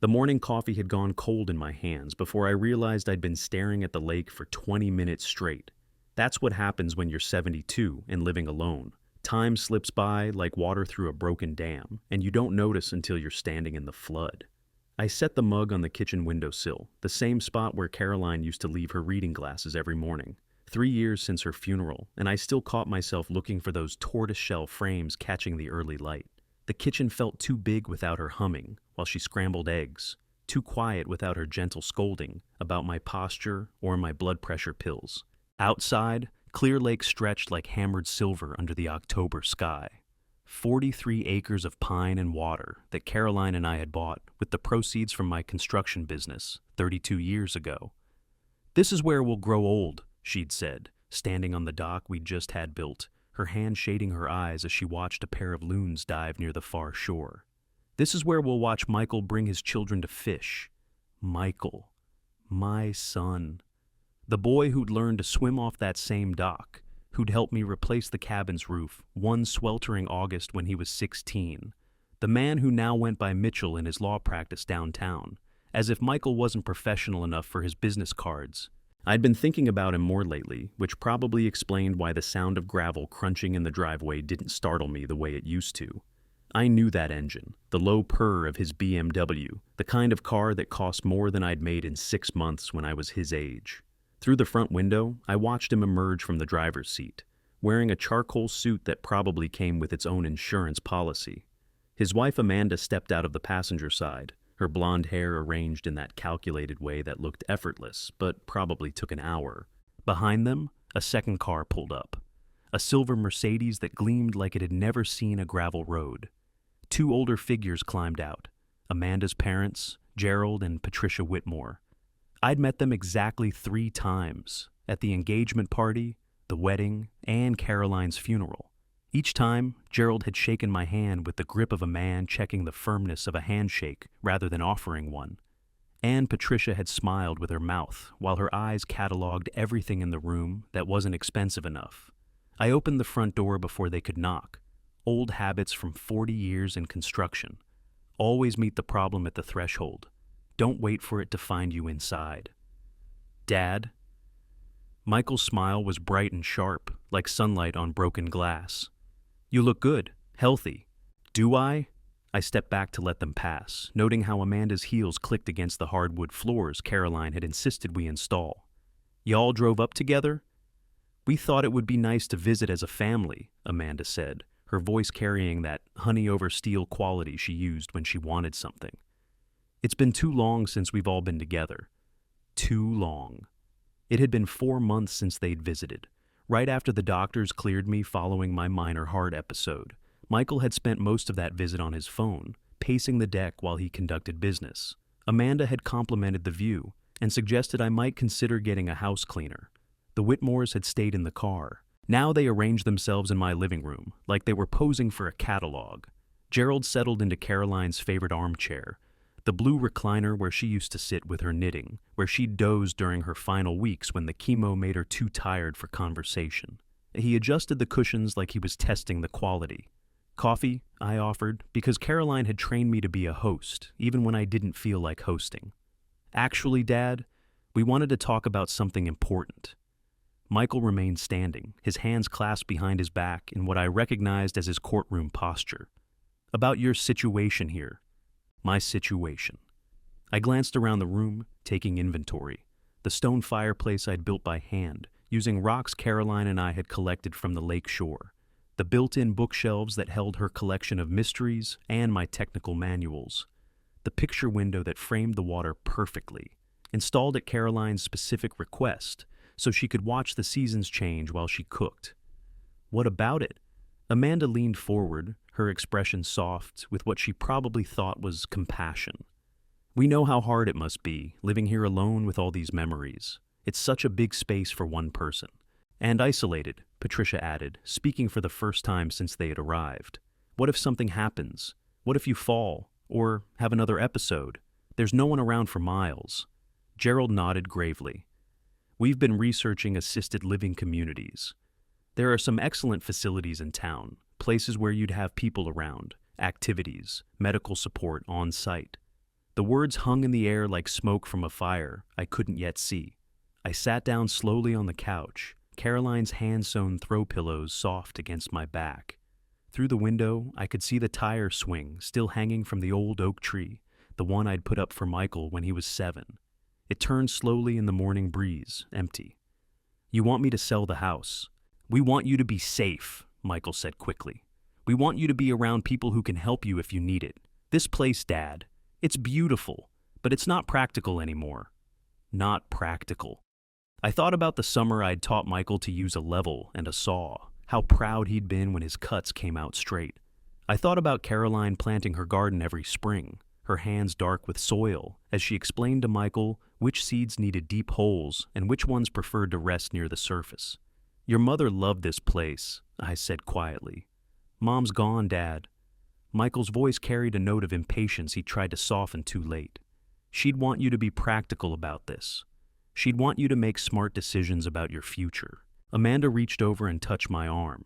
The morning coffee had gone cold in my hands before I realized I'd been staring at the lake for 20 minutes straight. That's what happens when you're 72 and living alone. Time slips by like water through a broken dam, and you don't notice until you're standing in the flood. I set the mug on the kitchen windowsill, the same spot where Caroline used to leave her reading glasses every morning. 3 years since her funeral, and I still caught myself looking for those tortoiseshell frames catching the early light. The kitchen felt too big without her humming while she scrambled eggs, too quiet without her gentle scolding about my posture or my blood pressure pills. Outside, Clear Lake stretched like hammered silver under the October sky. 43 acres of pine and water that Caroline and I had bought with the proceeds from my construction business 32 years ago. "This is where we'll grow old," she'd said, standing on the dock we'd just had built, her hand shading her eyes as she watched a pair of loons dive near the far shore. "This is where we'll watch Michael bring his children to fish." Michael. My son. The boy who'd learned to swim off that same dock, who'd helped me replace the cabin's roof one sweltering August when he was 16. The man who now went by Mitchell in his law practice downtown, as if Michael wasn't professional enough for his business cards. I'd been thinking about him more lately, which probably explained why the sound of gravel crunching in the driveway didn't startle me the way it used to. I knew that engine, the low purr of his BMW, the kind of car that cost more than I'd made in 6 months when I was his age. Through the front window, I watched him emerge from the driver's seat, wearing a charcoal suit that probably came with its own insurance policy. His wife Amanda stepped out of the passenger side, her blonde hair arranged in that calculated way that looked effortless, but probably took an hour. Behind them, a second car pulled up, a silver Mercedes that gleamed like it had never seen a gravel road. 2 older figures climbed out, Amanda's parents, Gerald and Patricia Whitmore. I'd met them exactly 3 times, at the engagement party, the wedding, and Caroline's funeral. Each time, Gerald had shaken my hand with the grip of a man checking the firmness of a handshake rather than offering one. And Patricia had smiled with her mouth while her eyes cataloged everything in the room that wasn't expensive enough. I opened the front door before they could knock. Old habits from 40 years in construction. Always meet the problem at the threshold. Don't wait for it to find you inside. "Dad?" Michael's smile was bright and sharp, like sunlight on broken glass. "You look good, healthy." "Do I?" I stepped back to let them pass, noting how Amanda's heels clicked against the hardwood floors Caroline had insisted we install. "Y'all drove up together?" "We thought it would be nice to visit as a family," Amanda said, her voice carrying that honey over steel quality she used when she wanted something. "It's been too long since we've all been together." Too long. It had been 4 months since they'd visited. Right after the doctors cleared me following my minor heart episode, Michael had spent most of that visit on his phone, pacing the deck while he conducted business. Amanda had complimented the view and suggested I might consider getting a house cleaner. The Whitmores had stayed in the car. Now they arranged themselves in my living room, like they were posing for a catalog. Gerald settled into Caroline's favorite armchair, the blue recliner where she used to sit with her knitting, where she'd dozed during her final weeks when the chemo made her too tired for conversation. He adjusted the cushions like he was testing the quality. "Coffee?" I offered, because Caroline had trained me to be a host, even when I didn't feel like hosting. "Actually, Dad, we wanted to talk about something important." Michael remained standing, his hands clasped behind his back in what I recognized as his courtroom posture. "About your situation here." My situation. I glanced around the room, taking inventory. The stone fireplace I'd built by hand, using rocks Caroline and I had collected from the lake shore. The built-in bookshelves that held her collection of mysteries and my technical manuals. The picture window that framed the water perfectly, installed at Caroline's specific request, so she could watch the seasons change while she cooked. "What about it?" Amanda leaned forward, her expression soft with what she probably thought was compassion. "We know how hard it must be, living here alone with all these memories. It's such a big space for one person. And isolated," Patricia added, speaking for the first time since they had arrived. "What if something happens? What if you fall? Or have another episode? There's no one around for miles." Gerald nodded gravely. "We've been researching assisted living communities. There are some excellent facilities in town, places where you'd have people around, activities, medical support on site. The words hung in the air like smoke from a fire I couldn't yet see. I sat down slowly on the couch, Caroline's hand-sewn throw pillows soft against my back. Through the window, I could see the tire swing still hanging from the old oak tree, the one I'd put up for Michael when he was 7. It turned slowly in the morning breeze, empty. "You want me to sell the house. We want you to be safe," Michael said quickly. "We want you to be around people who can help you if you need it. This place, Dad, it's beautiful, but it's not practical anymore." Not practical. I thought about the summer I'd taught Michael to use a level and a saw, how proud he'd been when his cuts came out straight. I thought about Caroline planting her garden every spring, her hands dark with soil, as she explained to Michael which seeds needed deep holes and which ones preferred to rest near the surface. "Your mother loved this place," I said quietly. "Mom's gone, Dad." Michael's voice carried a note of impatience he tried to soften too late. "She'd want you to be practical about this. She'd want you to make smart decisions about your future." Amanda reached over and touched my arm.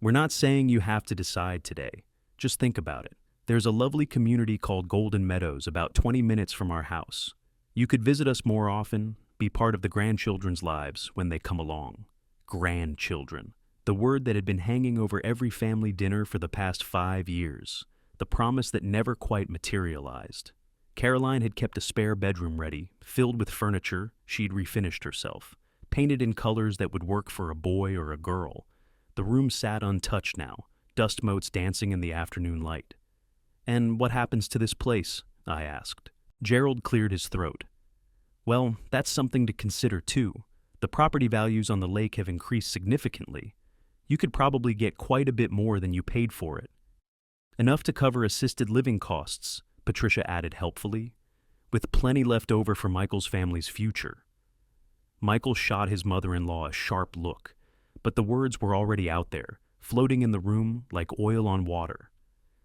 "We're not saying you have to decide today. Just think about it. There's a lovely community called Golden Meadows about 20 minutes from our house. You could visit us more often, be part of the grandchildren's lives when they come along." Grandchildren. The word that had been hanging over every family dinner for the past 5 years. The promise that never quite materialized. Caroline had kept a spare bedroom ready, filled with furniture she'd refinished herself, painted in colors that would work for a boy or a girl. The room sat untouched now, dust motes dancing in the afternoon light. "And what happens to this place?" I asked. Gerald cleared his throat. "Well, that's something to consider too. The property values on the lake have increased significantly. You could probably get quite a bit more than you paid for it." "Enough to cover assisted living costs," Patricia added helpfully, "with plenty left over for Michael's family's future." Michael shot his mother-in-law a sharp look, but the words were already out there, floating in the room like oil on water.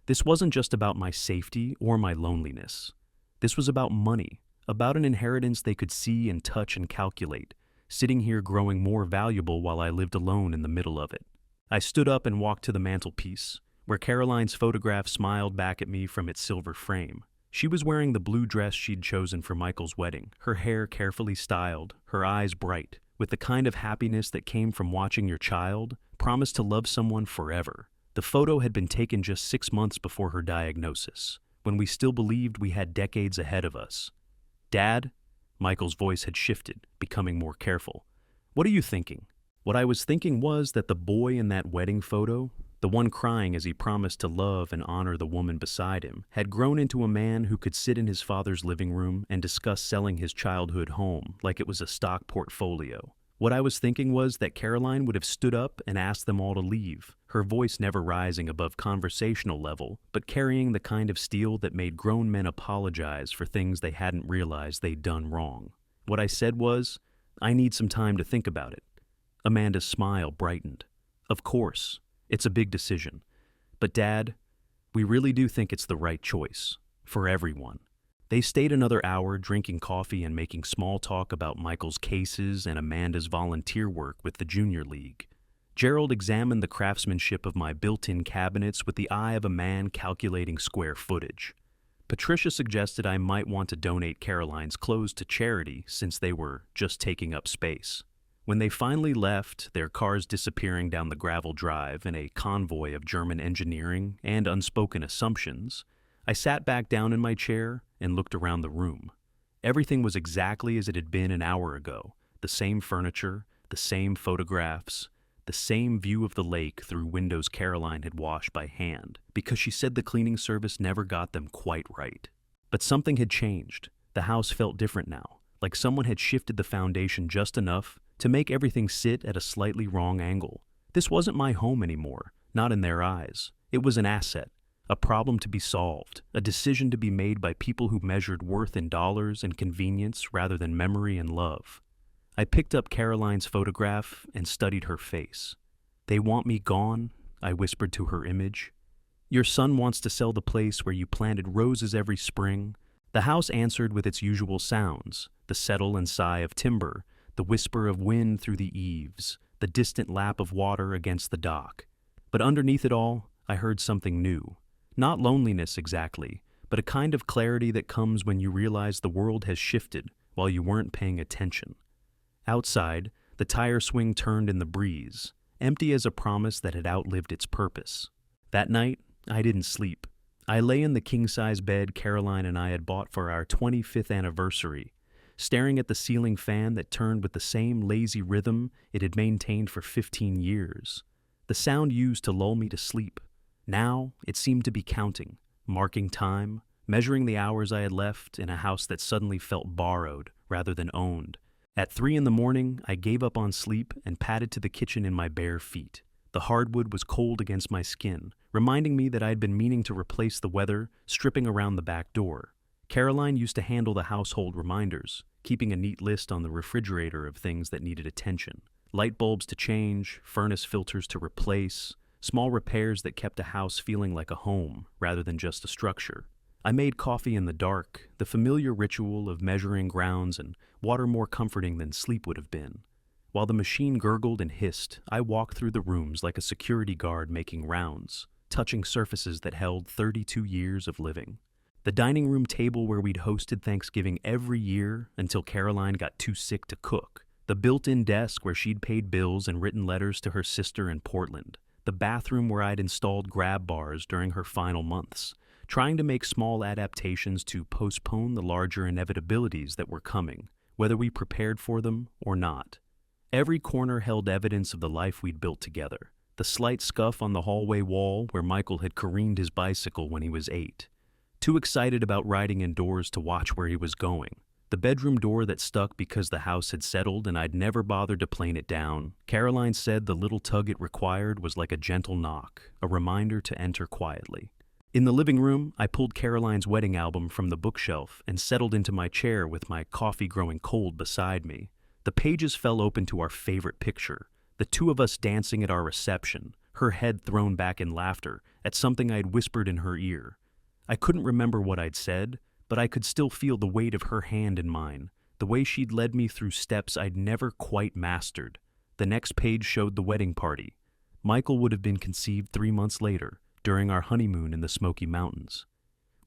This wasn't just about my safety or my loneliness. This was about money, about an inheritance they could see and touch and calculate, sitting here growing more valuable while I lived alone in the middle of it. I stood up and walked to the mantelpiece, where Caroline's photograph smiled back at me from its silver frame. She was wearing the blue dress she'd chosen for Michael's wedding, her hair carefully styled, her eyes bright, with the kind of happiness that came from watching your child promise to love someone forever. The photo had been taken just 6 months before her diagnosis, when we still believed we had decades ahead of us. "Dad?" Michael's voice had shifted, becoming more careful. "What are you thinking?" What I was thinking was that the boy in that wedding photo, the one crying as he promised to love and honor the woman beside him, had grown into a man who could sit in his father's living room and discuss selling his childhood home like it was a stock portfolio. What I was thinking was that Caroline would have stood up and asked them all to leave, her voice never rising above conversational level, but carrying the kind of steel that made grown men apologize for things they hadn't realized they'd done wrong. What I said was, "I need some time to think about it." Amanda's smile brightened. "Of course. It's a big decision. But Dad, we really do think it's the right choice. For everyone." They stayed another hour drinking coffee and making small talk about Michael's cases and Amanda's volunteer work with the Junior League. Gerald examined the craftsmanship of my built-in cabinets with the eye of a man calculating square footage. Patricia suggested I might want to donate Caroline's clothes to charity since they were just taking up space. When they finally left, their cars disappearing down the gravel drive in a convoy of German engineering and unspoken assumptions, I sat back down in my chair and looked around the room. Everything was exactly as it had been an hour ago. The same furniture, the same photographs, the same view of the lake through windows Caroline had washed by hand, because she said the cleaning service never got them quite right. But something had changed. The house felt different now, like someone had shifted the foundation just enough to make everything sit at a slightly wrong angle. This wasn't my home anymore, not in their eyes. It was an asset, a problem to be solved, a decision to be made by people who measured worth in dollars and convenience rather than memory and love. I picked up Caroline's photograph and studied her face. "They want me gone," I whispered to her image. "Your son wants to sell the place where you planted roses every spring." The house answered with its usual sounds, the settle and sigh of timber, the whisper of wind through the eaves, the distant lap of water against the dock. But underneath it all, I heard something new. Not loneliness exactly, but but a kind of clarity that comes when you realize the world has shifted while you weren't paying attention. Outside, the tire swing turned in the breeze, empty as a promise that had outlived its purpose. That night, I didn't sleep. I lay in the king-size bed Caroline and I had bought for our 25th anniversary, staring at the ceiling fan that turned with the same lazy rhythm it had maintained for 15 years. The sound used to lull me to sleep. Now, it seemed to be counting, marking time, measuring the hours I had left in a house that suddenly felt borrowed rather than owned. At 3 a.m, I gave up on sleep and padded to the kitchen in my bare feet. The hardwood was cold against my skin, reminding me that I had been meaning to replace the weather stripping around the back door. Caroline used to handle the household reminders, keeping a neat list on the refrigerator of things that needed attention. Light bulbs to change, furnace filters to replace, small repairs that kept a house feeling like a home rather than just a structure. I made coffee in the dark, the familiar ritual of measuring grounds and water more comforting than sleep would have been. While the machine gurgled and hissed, I walked through the rooms like a security guard making rounds, touching surfaces that held 32 years of living. The dining room table where we'd hosted Thanksgiving every year until Caroline got too sick to cook. The built-in desk where she'd paid bills and written letters to her sister in Portland. The bathroom where I'd installed grab bars during her final months, trying to make small adaptations to postpone the larger inevitabilities that were coming, whether we prepared for them or not. Every corner held evidence of the life we'd built together. The slight scuff on the hallway wall where Michael had careened his bicycle when he was 8. Too excited about riding indoors to watch where he was going. The bedroom door that stuck because the house had settled and I'd never bothered to plane it down. Caroline said the little tug it required was like a gentle knock, a reminder to enter quietly. In the living room, I pulled Caroline's wedding album from the bookshelf and settled into my chair with my coffee growing cold beside me. The pages fell open to our favorite picture, the two of us dancing at our reception, her head thrown back in laughter at something I'd whispered in her ear. I couldn't remember what I'd said, but I could still feel the weight of her hand in mine, the way she'd led me through steps I'd never quite mastered. The next page showed the wedding party. Michael would have been conceived 3 months later, during our honeymoon in the Smoky Mountains.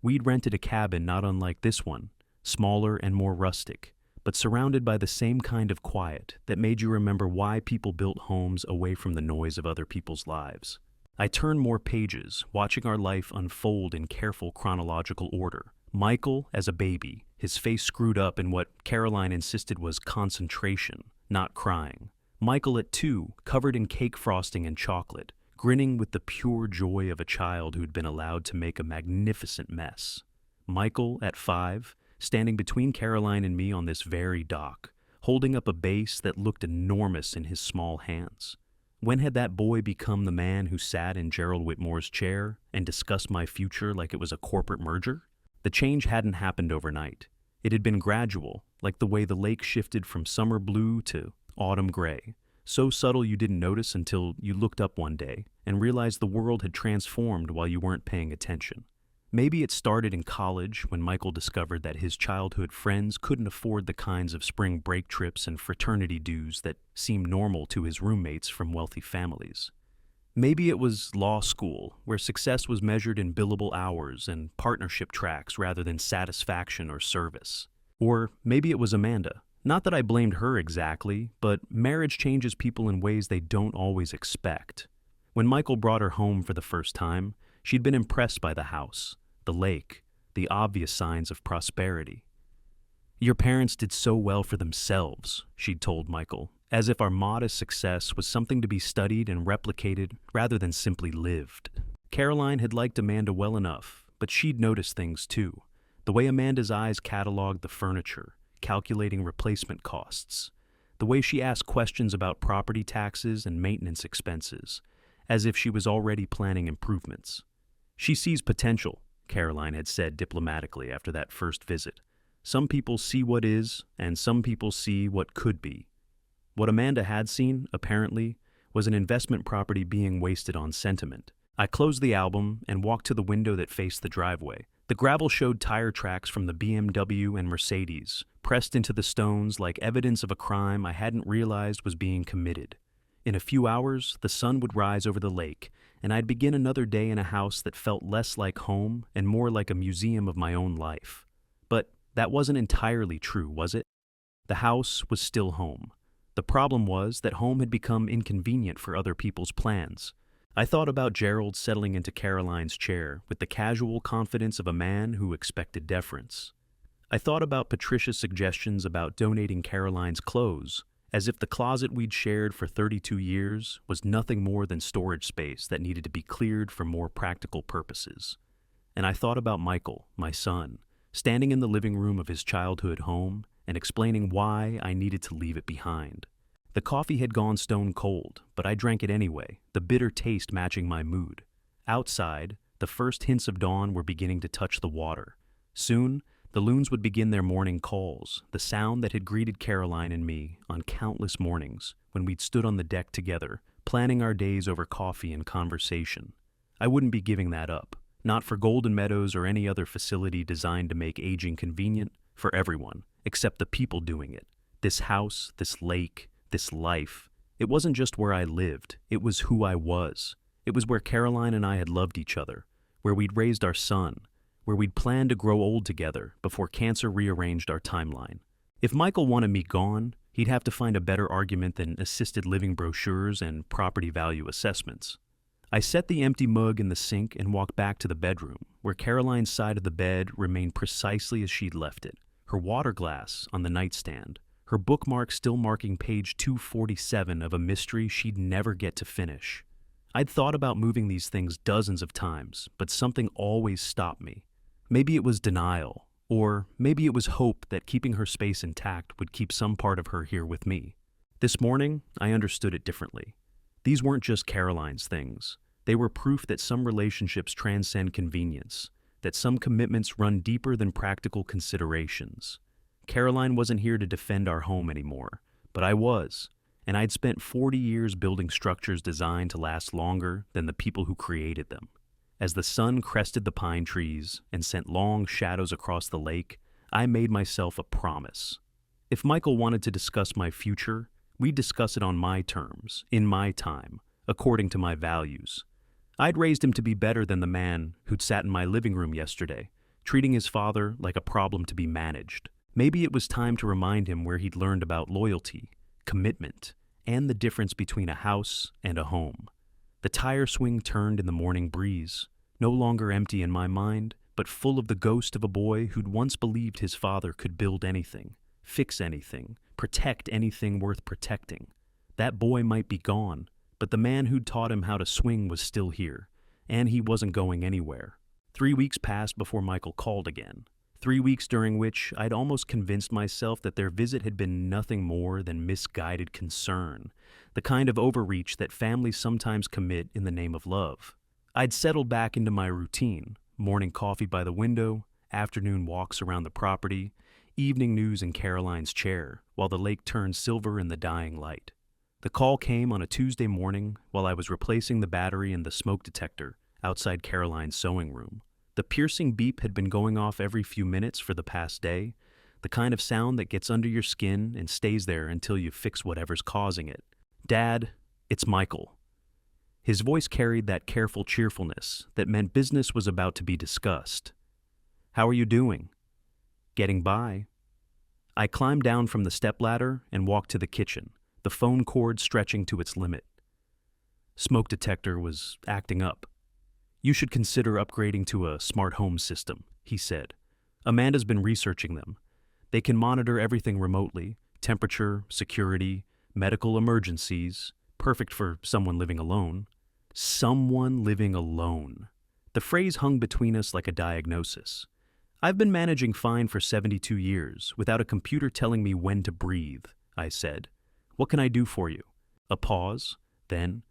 We'd rented a cabin not unlike this one, smaller and more rustic, but surrounded by the same kind of quiet that made you remember why people built homes away from the noise of other people's lives. I turned more pages, watching our life unfold in careful chronological order. Michael as a baby, his face screwed up in what Caroline insisted was concentration, not crying. Michael at 2, covered in cake frosting and chocolate, grinning with the pure joy of a child who'd been allowed to make a magnificent mess. Michael at 5, standing between Caroline and me on this very dock, holding up a base that looked enormous in his small hands. When had that boy become the man who sat in Gerald Whitmore's chair and discussed my future like it was a corporate merger? The change hadn't happened overnight. It had been gradual, like the way the lake shifted from summer blue to autumn gray, so subtle you didn't notice until you looked up one day and realized the world had transformed while you weren't paying attention. Maybe it started in college when Michael discovered that his childhood friends couldn't afford the kinds of spring break trips and fraternity dues that seemed normal to his roommates from wealthy families. Maybe it was law school, where success was measured in billable hours and partnership tracks rather than satisfaction or service. Or maybe it was Amanda. Not that I blamed her exactly, but marriage changes people in ways they don't always expect. When Michael brought her home for the first time, she'd been impressed by the house, the lake, the obvious signs of prosperity. "Your parents did so well for themselves," she'd told Michael, as if our modest success was something to be studied and replicated rather than simply lived. Caroline had liked Amanda well enough, but she'd noticed things too. The way Amanda's eyes cataloged the furniture, calculating replacement costs. The way she asked questions about property taxes and maintenance expenses, as if she was already planning improvements. "She sees potential," Caroline had said diplomatically after that first visit. "Some people see what is, and some people see what could be." What Amanda had seen, apparently, was an investment property being wasted on sentiment. I closed the album and walked to the window that faced the driveway. The gravel showed tire tracks from the BMW and Mercedes, pressed into the stones like evidence of a crime I hadn't realized was being committed. In a few hours, the sun would rise over the lake, and I'd begin another day in a house that felt less like home and more like a museum of my own life. But that wasn't entirely true, was it? The house was still home. The problem was that home had become inconvenient for other people's plans. I thought about Gerald settling into Caroline's chair with the casual confidence of a man who expected deference. I thought about Patricia's suggestions about donating Caroline's clothes, as if the closet we'd shared for 32 years was nothing more than storage space that needed to be cleared for more practical purposes. And I thought about Michael, my son, standing in the living room of his childhood home and explaining why I needed to leave it behind. The coffee had gone stone cold, but I drank it anyway, the bitter taste matching my mood. Outside, the first hints of dawn were beginning to touch the water. Soon, the loons would begin their morning calls, the sound that had greeted Caroline and me on countless mornings when we'd stood on the deck together, planning our days over coffee and conversation. I wouldn't be giving that up, not for Golden Meadows or any other facility designed to make aging convenient for everyone, except the people doing it. This house, this lake, this life. It wasn't just where I lived, it was who I was. It was where Caroline and I had loved each other, where we'd raised our son, where we'd planned to grow old together before cancer rearranged our timeline. If Michael wanted me gone, he'd have to find a better argument than assisted living brochures and property value assessments. I set the empty mug in the sink and walked back to the bedroom, where Caroline's side of the bed remained precisely as she'd left it, her water glass on the nightstand, her bookmark still marking page 247 of a mystery she'd never get to finish. I'd thought about moving these things dozens of times, but something always stopped me. Maybe it was denial, or maybe it was hope that keeping her space intact would keep some part of her here with me. This morning, I understood it differently. These weren't just Caroline's things. They were proof that some relationships transcend convenience, that some commitments run deeper than practical considerations. Caroline wasn't here to defend our home anymore, but I was, and I'd spent 40 years building structures designed to last longer than the people who created them. As the sun crested the pine trees and sent long shadows across the lake, I made myself a promise. If Michael wanted to discuss my future, we'd discuss it on my terms, in my time, according to my values. I'd raised him to be better than the man who'd sat in my living room yesterday, treating his father like a problem to be managed. Maybe it was time to remind him where he'd learned about loyalty, commitment, and the difference between a house and a home. The tire swing turned in the morning breeze, no longer empty in my mind, but full of the ghost of a boy who'd once believed his father could build anything, fix anything, protect anything worth protecting. That boy might be gone, but the man who'd taught him how to swing was still here, and he wasn't going anywhere. 3 weeks passed before Michael called again. 3 weeks during which I'd almost convinced myself that their visit had been nothing more than misguided concern, the kind of overreach that families sometimes commit in the name of love. I'd settled back into my routine, morning coffee by the window, afternoon walks around the property, evening news in Caroline's chair, while the lake turned silver in the dying light. The call came on a Tuesday morning while I was replacing the battery in the smoke detector outside Caroline's sewing room. The piercing beep had been going off every few minutes for the past day, the kind of sound that gets under your skin and stays there until you fix whatever's causing it. "Dad, it's Michael." His voice carried that careful cheerfulness that meant business was about to be discussed. "How are you doing?" "Getting by." I climbed down from the stepladder and walked to the kitchen, the phone cord stretching to its limit. Smoke detector was acting up. "You should consider upgrading to a smart home system," he said. "Amanda's been researching them. They can monitor everything remotely, temperature, security, medical emergencies, perfect for someone living alone." Someone living alone. The phrase hung between us like a diagnosis. "I've been managing fine for 72 years, without a computer telling me when to breathe," I said. "What can I do for you?" A pause, then,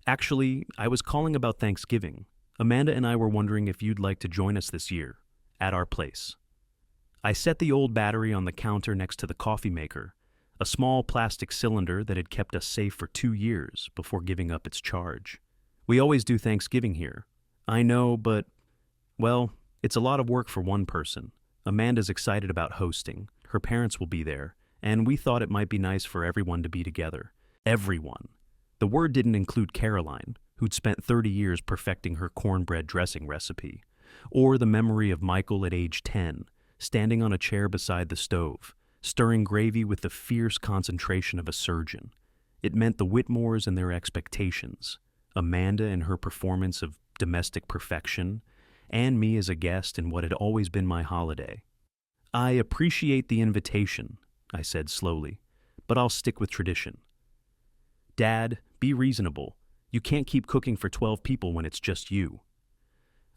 "Actually, I was calling about Thanksgiving. Amanda and I were wondering if you'd like to join us this year, at our place." I set the old battery on the counter next to the coffee maker, a small plastic cylinder that had kept us safe for 2 years before giving up its charge. "We always do Thanksgiving here." "I know, but, well, it's a lot of work for one person. Amanda's excited about hosting. Her parents will be there, and we thought it might be nice for everyone to be together." Everyone. The word didn't include Caroline. who'd spent 30 years perfecting her cornbread dressing recipe, or the memory of Michael at age 10, standing on a chair beside the stove, stirring gravy with the fierce concentration of a surgeon. It meant the Whitmores and their expectations, Amanda and her performance of domestic perfection, and me as a guest in what had always been my holiday. "I appreciate the invitation," I said slowly, "but I'll stick with tradition." "Dad, be reasonable. You can't keep cooking for 12 people when it's just you."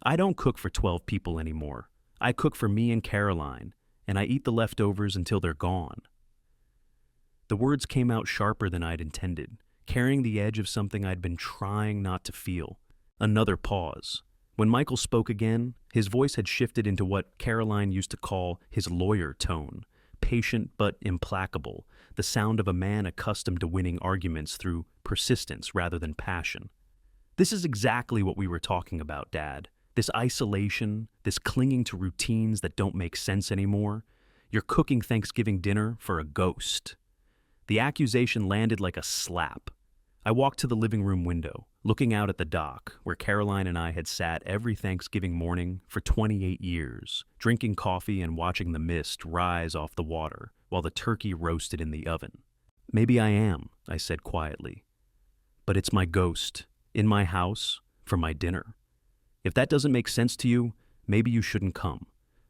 "I don't cook for 12 people anymore. I cook for me and Caroline, and I eat the leftovers until they're gone." The words came out sharper than I'd intended, carrying the edge of something I'd been trying not to feel. Another pause. When Michael spoke again, his voice had shifted into what Caroline used to call his lawyer tone, patient but implacable, the sound of a man accustomed to winning arguments through persistence rather than passion. "This is exactly what we were talking about, Dad. This isolation, this clinging to routines that don't make sense anymore. You're cooking Thanksgiving dinner for a ghost." The accusation landed like a slap. I walked to the living room window, looking out at the dock, where Caroline and I had sat every Thanksgiving morning for 28 years, drinking coffee and watching the mist rise off the water while the turkey roasted in the oven. "Maybe I am," I said quietly. "But it's my ghost, in my house, for my dinner. If that doesn't make sense to you, maybe you shouldn't come."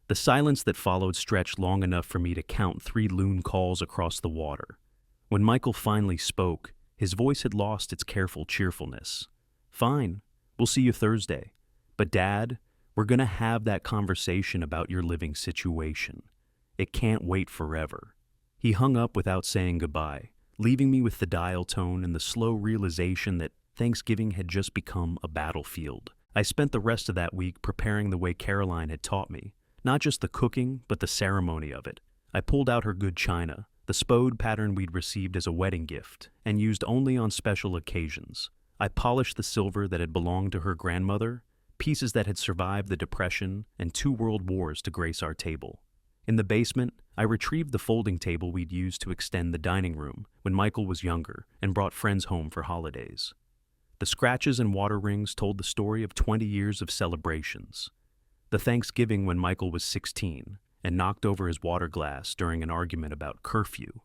The silence that followed stretched long enough for me to count 3 loon calls across the water. When Michael finally spoke, his voice had lost its careful cheerfulness. "Fine, we'll see you Thursday. But Dad, we're gonna have that conversation about your living situation. It can't wait forever." He hung up without saying goodbye, leaving me with the dial tone and the slow realization that Thanksgiving had just become a battlefield. I spent the rest of that week preparing the way Caroline had taught me, not just the cooking, but the ceremony of it. I pulled out her good china, the spode pattern we'd received as a wedding gift, and used only on special occasions. I polished the silver that had belonged to her grandmother, pieces that had survived the Depression and 2 world wars to grace our table. In the basement, I retrieved the folding table we'd used to extend the dining room when Michael was younger and brought friends home for holidays. The scratches and water rings told the story of 20 years of celebrations. The Thanksgiving when Michael was 16 and knocked over his water glass during an argument about curfew.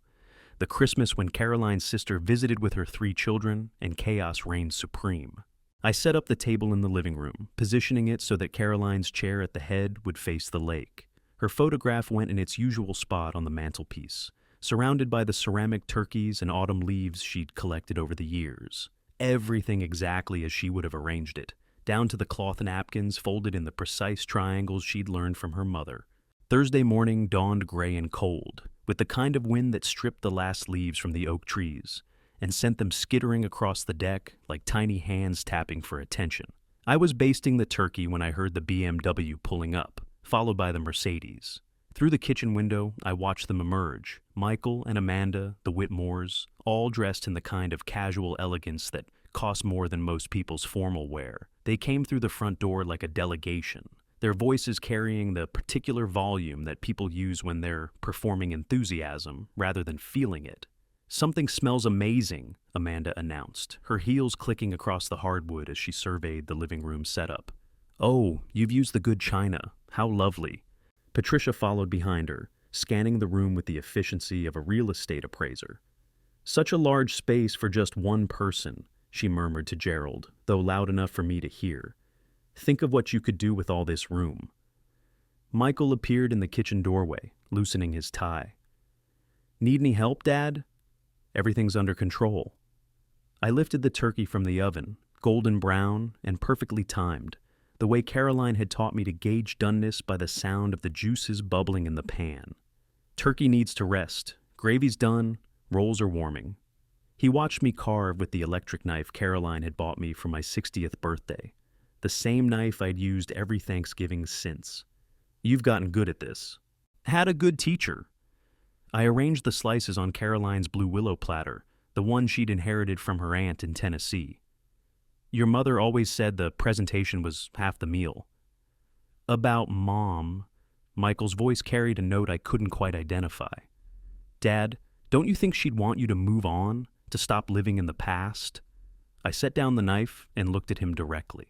The Christmas when Caroline's sister visited with her 3 children and chaos reigned supreme. I set up the table in the living room, positioning it so that Caroline's chair at the head would face the lake. Her photograph went in its usual spot on the mantelpiece, surrounded by the ceramic turkeys and autumn leaves she'd collected over the years. Everything exactly as she would have arranged it, down to the cloth napkins folded in the precise triangles she'd learned from her mother. Thursday morning dawned gray and cold, with the kind of wind that stripped the last leaves from the oak trees and sent them skittering across the deck like tiny hands tapping for attention. I was basting the turkey when I heard the BMW pulling up, followed by the Mercedes. Through the kitchen window, I watched them emerge, Michael and Amanda, the Whitmores, all dressed in the kind of casual elegance that costs more than most people's formal wear. They came through the front door like a delegation, their voices carrying the particular volume that people use when they're performing enthusiasm rather than feeling it. "Something smells amazing," Amanda announced, her heels clicking across the hardwood as she surveyed the living room setup. "Oh, you've used the good china. How lovely." Patricia followed behind her, scanning the room with the efficiency of a real estate appraiser. "Such a large space for just one person," she murmured to Gerald, though loud enough for me to hear. "Think of what you could do with all this room." Michael appeared in the kitchen doorway, loosening his tie. "Need any help, Dad?" "Everything's under control." I lifted the turkey from the oven, golden brown and perfectly timed, the way Caroline had taught me to gauge doneness by the sound of the juices bubbling in the pan. "Turkey needs to rest. Gravy's done. Rolls are warming." He watched me carve with the electric knife Caroline had bought me for my 60th birthday, the same knife I'd used every Thanksgiving since. "You've gotten good at this." "Had a good teacher." I arranged the slices on Caroline's blue willow platter, the one she'd inherited from her aunt in Tennessee. "Your mother always said the presentation was half the meal." "About Mom." Michael's voice carried a note I couldn't quite identify. "Dad, don't you think she'd want you to move on, to stop living in the past?" I set down the knife and looked at him directly.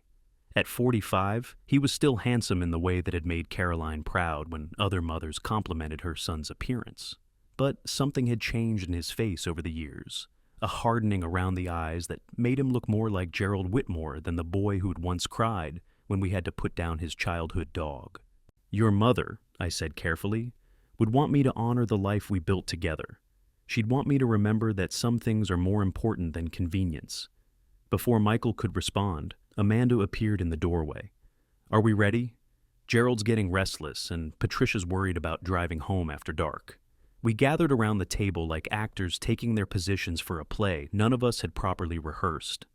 At 45, he was still handsome in the way that had made Caroline proud when other mothers complimented her son's appearance. But something had changed in his face over the years, a hardening around the eyes that made him look more like Gerald Whitmore than the boy who'd once cried when we had to put down his childhood dog. Your mother, I said carefully, would want me to honor the life we built together. She'd want me to remember that some things are more important than convenience. Before Michael could respond, Amanda appeared in the doorway. Are we ready? Gerald's getting restless, and Patricia's worried about driving home after dark. We gathered around the table like actors taking their positions for a play none of us had properly rehearsed.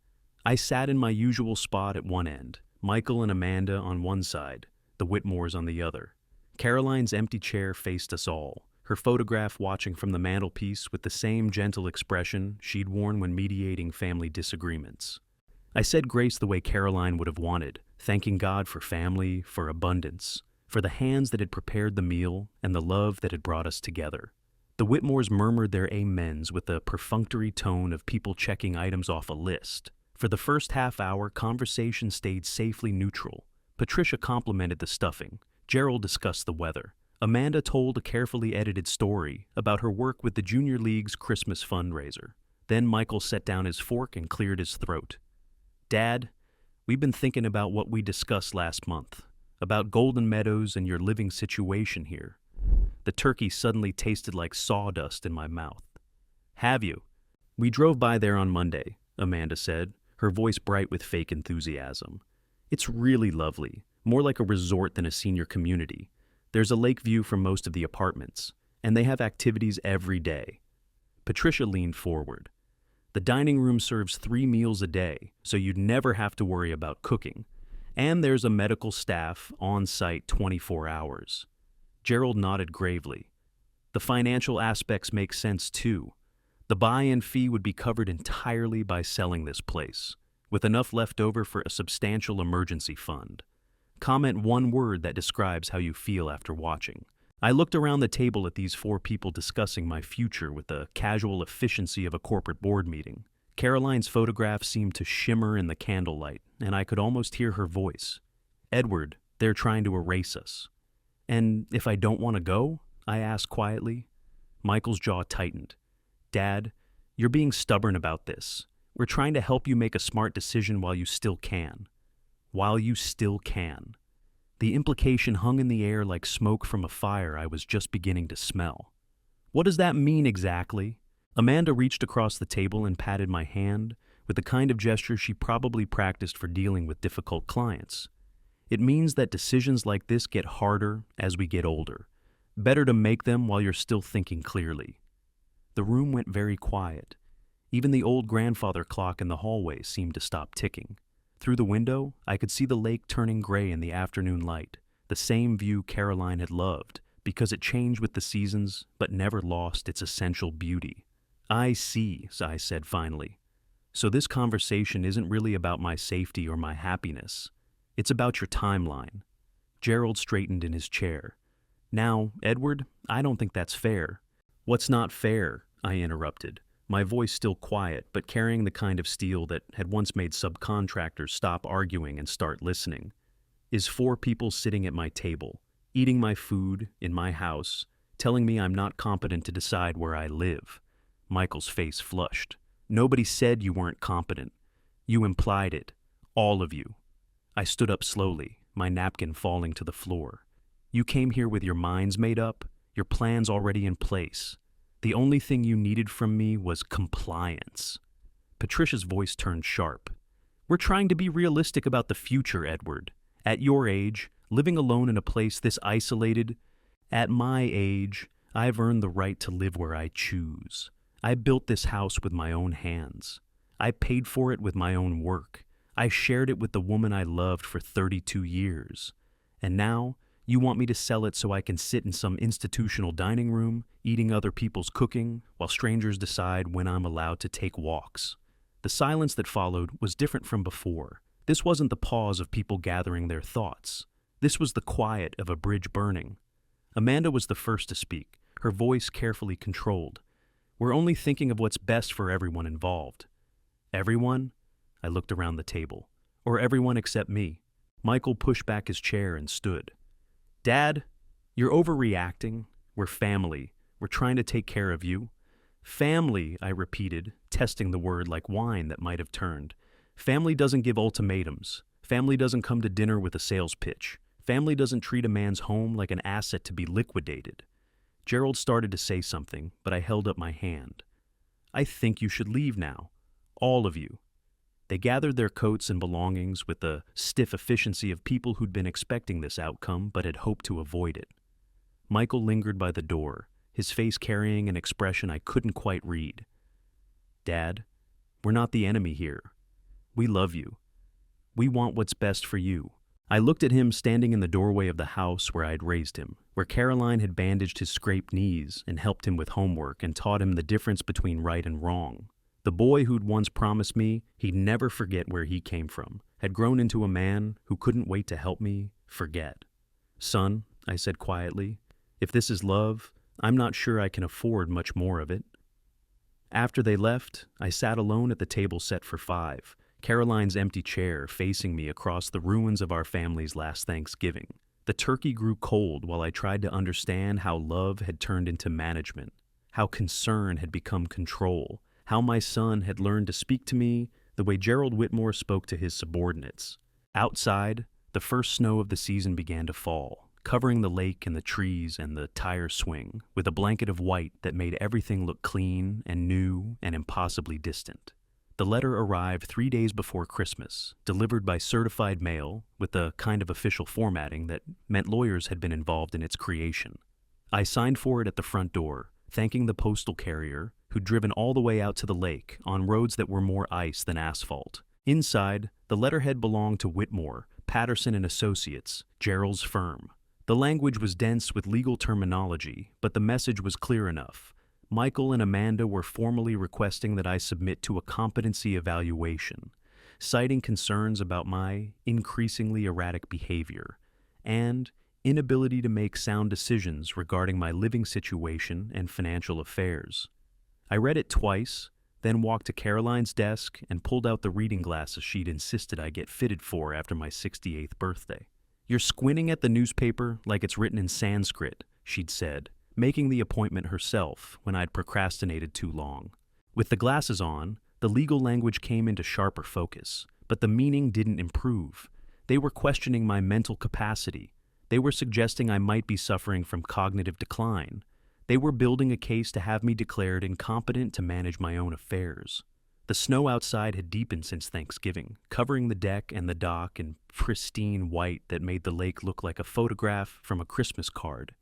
I sat in my usual spot at one end, Michael and Amanda on one side, the Whitmores on the other. Caroline's empty chair faced us all, her photograph watching from the mantelpiece with the same gentle expression she'd worn when mediating family disagreements. I said grace the way Caroline would have wanted, thanking God for family, for abundance, for the hands that had prepared the meal and the love that had brought us together. The Whitmores murmured their amens with a perfunctory tone of people checking items off a list. For the first half hour, conversation stayed safely neutral. Patricia complimented the stuffing. Gerald discussed the weather. Amanda told a carefully edited story about her work with the Junior League's Christmas fundraiser. Then Michael set down his fork and cleared his throat. Dad, we've been thinking about what we discussed last month, about Golden Meadows and your living situation here. The turkey suddenly tasted like sawdust in my mouth. Have you? We drove by there on Monday, Amanda said, her voice bright with fake enthusiasm. It's really lovely, more like a resort than a senior community. There's a lake view from most of the apartments, and they have activities every day. Patricia leaned forward. The dining room serves 3 meals a day, so you'd never have to worry about cooking. And there's a medical staff on site 24 hours. Gerald nodded gravely. The financial aspects make sense too. The buy-in fee would be covered entirely by selling this place, with enough left over for a substantial emergency fund. Comment one word that describes how you feel after watching. I looked around the table at these 4 people discussing my future with the casual efficiency of a corporate board meeting. Caroline's photograph seemed to shimmer in the candlelight, and I could almost hear her voice. Edward, they're trying to erase us. And if I don't want to go? I asked quietly. Michael's jaw tightened. Dad, you're being stubborn about this. We're trying to help you make a smart decision while you still can. While you still can. The implication hung in the air like smoke from a fire I was just beginning to smell. What does that mean exactly? Amanda reached across the table and patted my hand with the kind of gesture she probably practiced for dealing with difficult clients. It means that decisions like this get harder as we get older. Better to make them while you're still thinking clearly. The room went very quiet. Even the old grandfather clock in the hallway seemed to stop ticking. Through the window, I could see the lake turning gray in the afternoon light, the same view Caroline had loved, because it changed with the seasons but never lost its essential beauty. I see, I said finally. So this conversation isn't really about my safety or my happiness. It's about your timeline. Gerald straightened in his chair. Now, Edward, I don't think that's fair. What's not fair? I interrupted, my voice still quiet but carrying the kind of steel that had once made subcontractors stop arguing and start listening, is 4 people sitting at my table, eating my food in my house, telling me I'm not competent to decide where I live. Michael's face flushed. Nobody said you weren't competent. You implied it. All of you. I stood up slowly, my napkin falling to the floor. You came here with your minds made up, your plans already in place. The only thing you needed from me was compliance. Patricia's voice turned sharp. We're trying to be realistic about the future, Edward. At your age, living alone in a place this isolated. At my age, I've earned the right to live where I choose. I built this house with my own hands. I paid for it with my own work. I shared it with the woman I loved for 32 years. And now, you want me to sell it so I can sit in some institutional dining room, eating other people's cooking, while strangers decide when I'm allowed to take walks. The silence that followed was different from before. This wasn't the pause of people gathering their thoughts. This was the quiet of a bridge burning. Amanda was the first to speak, her voice carefully controlled. We're only thinking of what's best for everyone involved. Everyone? I looked around the table. Or everyone except me. Michael pushed back his chair and stood. Dad, you're overreacting. We're family. We're trying to take care of you. Family, I repeated, testing the word like wine that might have turned. Family doesn't give ultimatums. Family doesn't come to dinner with a sales pitch. Family doesn't treat a man's home like an asset to be liquidated. Gerald started to say something, but I held up my hand. I think you should leave now. All of you. They gathered their coats and belongings with the stiff efficiency of people who'd been expecting this outcome but had hoped to avoid it. Michael lingered by the door, his face carrying an expression I couldn't quite read. Dad, we're not the enemy here. We love you. We want what's best for you. I looked at him standing in the doorway of the house where I'd raised him, where Caroline had bandaged his scraped knees and helped him with homework and taught him the difference between right and wrong. The boy who'd once promised me he'd never forget where he came from had grown into a man who couldn't wait to help me forget. Son, I said quietly, if this is love, I'm not sure I can afford much more of it. After they left, I sat alone at the table set for 5, Caroline's empty chair facing me across the ruins of our family's last Thanksgiving. The turkey grew cold while I tried to understand how love had turned into management, how concern had become control, how my son had learned to speak to me the way Gerald Whitmore spoke to his subordinates. Outside, the first snow of the season began to fall, covering the lake and the trees and the tire swing with a blanket of white that made everything look clean and new and impossibly distant. The letter arrived 3 days before Christmas, delivered by certified mail with the kind of official formatting that meant lawyers had been involved in its creation. I signed for it at the front door, thanking the postal carrier who'd driven all the way out to the lake on roads that were more ice than asphalt. Inside, the letterhead belonged to Whitmore, Patterson and Associates, Gerald's firm. The language was dense with legal terminology, but the message was clear enough. Michael and Amanda were formally requesting that I submit to a competency evaluation, citing concerns about my increasingly erratic behavior and inability to make sound decisions regarding my living situation and financial affairs. I read it twice, then walked to Caroline's desk and pulled out the reading glasses she'd insisted I get fitted for after my 68th birthday. You're squinting at the newspaper like it's written in Sanskrit, she'd said, making the appointment herself when I'd procrastinated too long. With the glasses on, the legal language came into sharper focus, but the meaning didn't improve. They were questioning my mental capacity. They were suggesting I might be suffering from cognitive decline. They were building a case to have me declared incompetent to manage my own affairs. The snow outside had deepened since Thanksgiving, covering the deck and the dock in pristine white that made the lake look like a photograph from a Christmas card.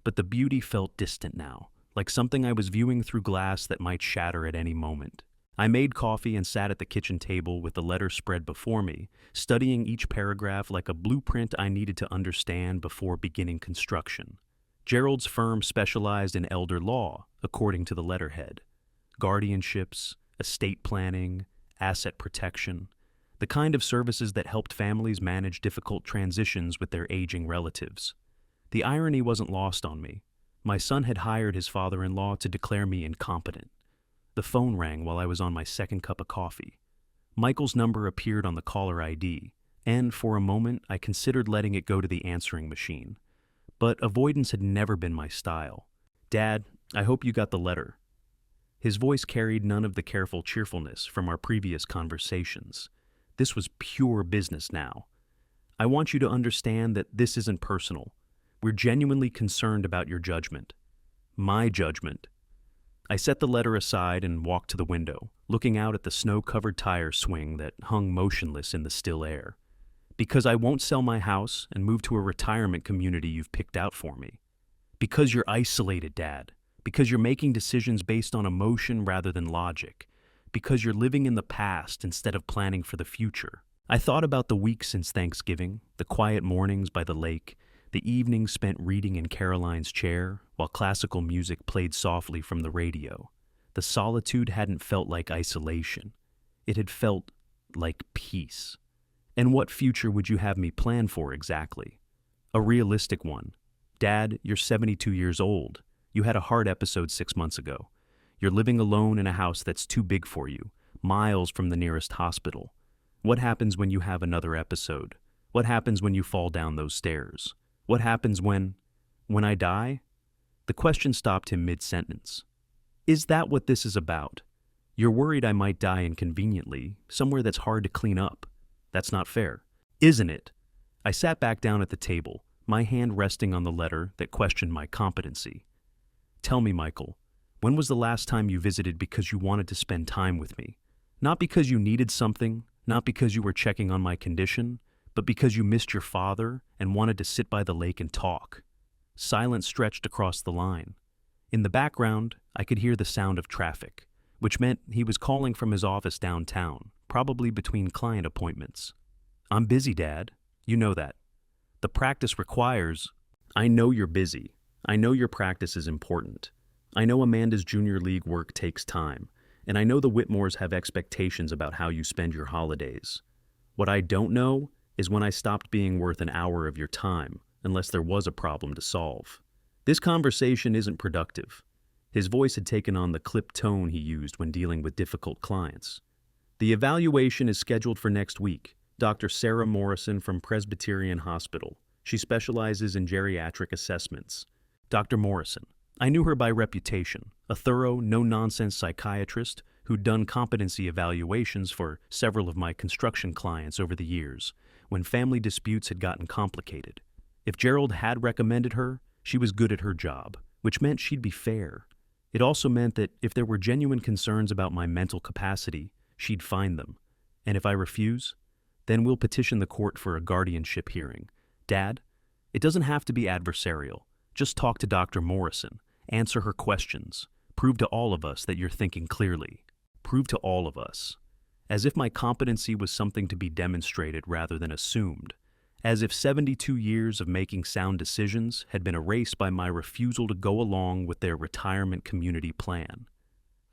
But the beauty felt distant now, like something I was viewing through glass that might shatter at any moment. I made coffee and sat at the kitchen table with the letter spread before me, studying each paragraph like a blueprint I needed to understand before beginning construction. Gerald's firm specialized in elder law, according to the letterhead. Guardianships, estate planning, asset protection, the kind of services that helped families manage difficult transitions with their aging relatives. The irony wasn't lost on me. My son had hired his father-in-law to declare me incompetent. The phone rang while I was on my second cup of coffee. Michael's number appeared on the caller ID, and for a moment I considered letting it go to the answering machine. But avoidance had never been my style. Dad, I hope you got the letter. His voice carried none of the careful cheerfulness from our previous conversations. This was pure business now. I want you to understand that this isn't personal. We're genuinely concerned about your judgment. My judgment. I set the letter aside and walked to the window, looking out at the snow-covered tire swing that hung motionless in the still air. Because I won't sell my house and move to a retirement community you've picked out for me. Because you're isolated, Dad. Because you're making decisions based on emotion rather than logic. Because you're living in the past instead of planning for the future. I thought about the weeks since Thanksgiving, the quiet mornings by the lake, the evenings spent reading in Caroline's chair while classical music played softly from the radio. The solitude hadn't felt like isolation. It had felt like peace. And what future would you have me plan for exactly? A realistic one. Dad, you're 72 years old. You had a heart episode 6 months ago. You're living alone in a house that's too big for you, miles from the nearest hospital. What happens when you have another episode? What happens when you fall down those stairs? What happens when I die? The question stopped him mid-sentence. Is that what this is about? You're worried I might die inconveniently, somewhere that's hard to clean up. That's not fair. Isn't it? I sat back down at the table, my hand resting on the letter that questioned my competency. Tell me, Michael, when was the last time you visited because you wanted to spend time with me? Not because you needed something, not because you were checking on my condition, but because you missed your father and wanted to sit by the lake and talk. Silence stretched across the line. In the background, I could hear the sound of traffic, which meant he was calling from his office downtown, probably between client appointments. I'm busy, Dad. You know that. The practice requires... I know you're busy. I know your practice is important. I know Amanda's junior league work takes time, and I know the Whitmores have expectations about how you spend your holidays. What I don't know is when I stopped being worth an hour of your time, unless there was a problem to solve. This conversation isn't productive. His voice had taken on the clipped tone he used when dealing with difficult clients. The evaluation is scheduled for next week. Dr. Sarah Morrison from Presbyterian Hospital. She specializes in geriatric assessments. Dr. Morrison. I knew her by reputation, a thorough, no-nonsense psychiatrist who'd done competency evaluations for several of my construction clients over the years, when family disputes had gotten complicated. If Gerald had recommended her, she was good at her job, which meant she'd be fair. It also meant that if there were genuine concerns about my mental capacity, she'd find them. And if I refuse, then we'll petition the court for a guardianship hearing. Dad, it doesn't have to be adversarial. Just talk to Dr. Morrison. Answer her questions. Prove to all of us that you're thinking clearly. Prove to all of us. As if my competency was something to be demonstrated rather than assumed. As if 72 years of making sound decisions had been erased by my refusal to go along with their retirement community plan.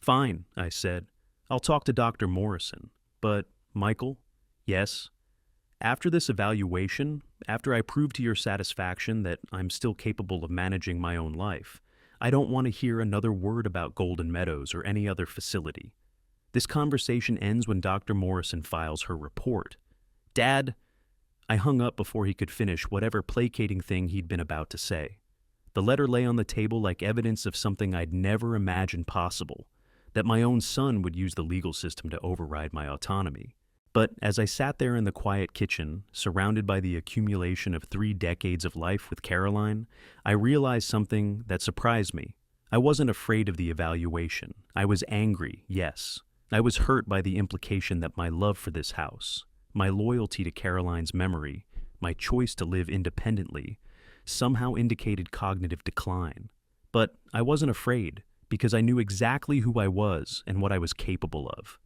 Fine, I said. I'll talk to Dr. Morrison. But, Michael? Yes? After this evaluation, after I prove to your satisfaction that I'm still capable of managing my own life, I don't want to hear another word about Golden Meadows or any other facility. This conversation ends when Dr. Morrison files her report. Dad, I hung up before he could finish whatever placating thing he'd been about to say. The letter lay on the table like evidence of something I'd never imagined possible, that my own son would use the legal system to override my autonomy. But as I sat there in the quiet kitchen, surrounded by the accumulation of 3 decades of life with Caroline, I realized something that surprised me. I wasn't afraid of the evaluation. I was angry, yes. I was hurt by the implication that my love for this house, my loyalty to Caroline's memory, my choice to live independently, somehow indicated cognitive decline. But I wasn't afraid, because I knew exactly who I was and what I was capable of.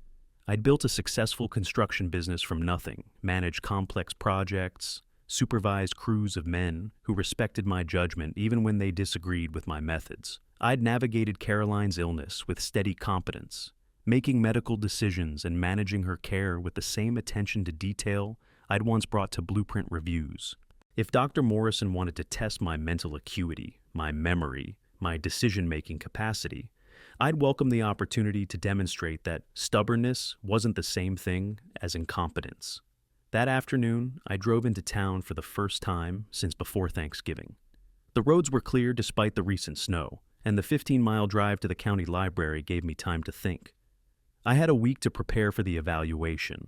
I'd built a successful construction business from nothing, managed complex projects, supervised crews of men who respected my judgment even when they disagreed with my methods. I'd navigated Caroline's illness with steady competence, making medical decisions and managing her care with the same attention to detail I'd once brought to blueprint reviews. If Dr. Morrison wanted to test my mental acuity, my memory, my decision-making capacity, I'd welcome the opportunity to demonstrate that stubbornness wasn't the same thing as incompetence. That afternoon, I drove into town for the first time since before Thanksgiving. The roads were clear despite the recent snow, and the 15-mile drive to the county library gave me time to think. I had a week to prepare for the evaluation,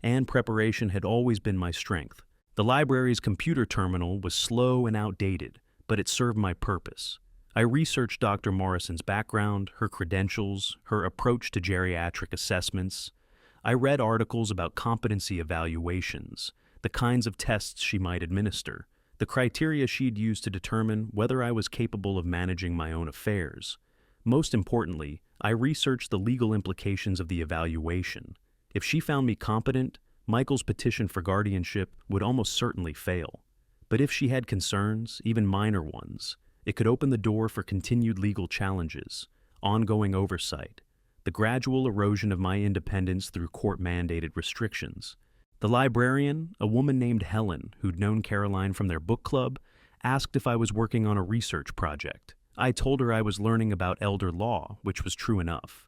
and preparation had always been my strength. The library's computer terminal was slow and outdated, but it served my purpose. I researched Dr. Morrison's background, her credentials, her approach to geriatric assessments. I read articles about competency evaluations, the kinds of tests she might administer, the criteria she'd use to determine whether I was capable of managing my own affairs. Most importantly, I researched the legal implications of the evaluation. If she found me competent, Michael's petition for guardianship would almost certainly fail. But if she had concerns, even minor ones, it could open the door for continued legal challenges, ongoing oversight, the gradual erosion of my independence through court-mandated restrictions. The librarian, a woman named Helen, who'd known Caroline from their book club, asked if I was working on a research project. I told her I was learning about elder law, which was true enough.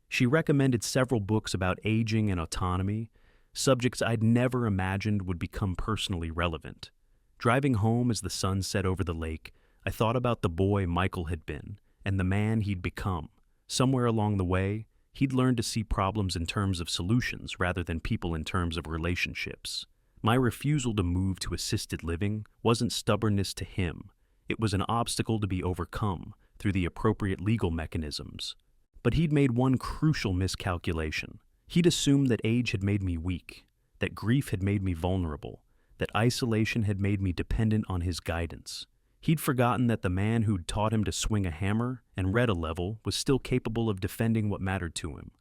She recommended several books about aging and autonomy, subjects I'd never imagined would become personally relevant. Driving home as the sun set over the lake, I thought about the boy Michael had been and the man he'd become. Somewhere along the way, he'd learned to see problems in terms of solutions rather than people in terms of relationships. My refusal to move to assisted living wasn't stubbornness to him. It was an obstacle to be overcome through the appropriate legal mechanisms. But he'd made one crucial miscalculation. He'd assumed that age had made me weak, that grief had made me vulnerable, that isolation had made me dependent on his guidance. He'd forgotten that the man who'd taught him to swing a hammer and read a level was still capable of defending what mattered to him.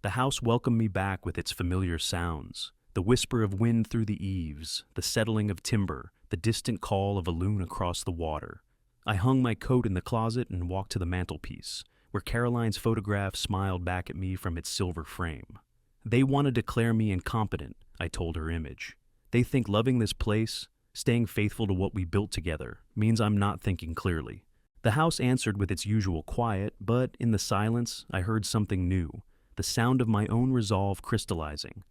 The house welcomed me back with its familiar sounds, the whisper of wind through the eaves, the settling of timber, the distant call of a loon across the water. I hung my coat in the closet and walked to the mantelpiece, where Caroline's photograph smiled back at me from its silver frame. They want to declare me incompetent, I told her image. They think loving this place, staying faithful to what we built together, means I'm not thinking clearly. The house answered with its usual quiet, but in the silence, I heard something new, the sound of my own resolve crystallizing.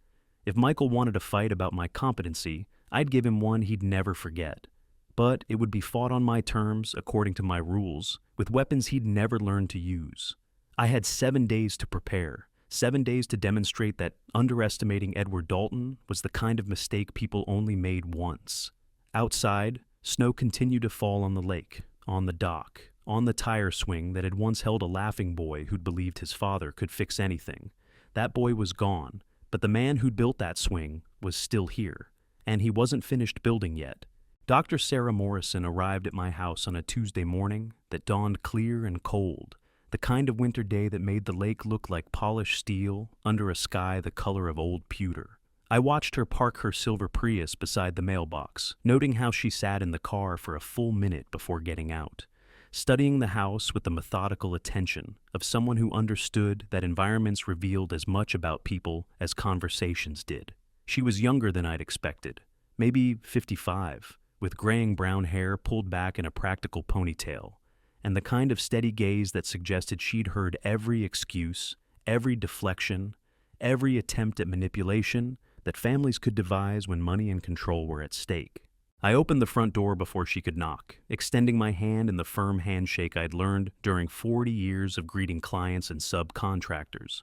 If Michael wanted to fight about my competency, I'd give him one he'd never forget. But it would be fought on my terms, according to my rules, with weapons he'd never learned to use. I had 7 days to prepare, 7 days to demonstrate that underestimating Edward Dalton was the kind of mistake people only made once. Outside, snow continued to fall on the lake, on the dock, on the tire swing that had once held a laughing boy who'd believed his father could fix anything. That boy was gone, but the man who'd built that swing was still here, and he wasn't finished building yet. Dr. Sarah Morrison arrived at my house on a Tuesday morning that dawned clear and cold, the kind of winter day that made the lake look like polished steel under a sky the color of old pewter. I watched her park her silver Prius beside the mailbox, noting how she sat in the car for a full minute before getting out, studying the house with the methodical attention of someone who understood that environments revealed as much about people as conversations did. She was younger than I'd expected, maybe 55, with graying brown hair pulled back in a practical ponytail, and the kind of steady gaze that suggested she'd heard every excuse, every deflection, every attempt at manipulation that families could devise when money and control were at stake. I opened the front door before she could knock, extending my hand in the firm handshake I'd learned during 40 years of greeting clients and subcontractors.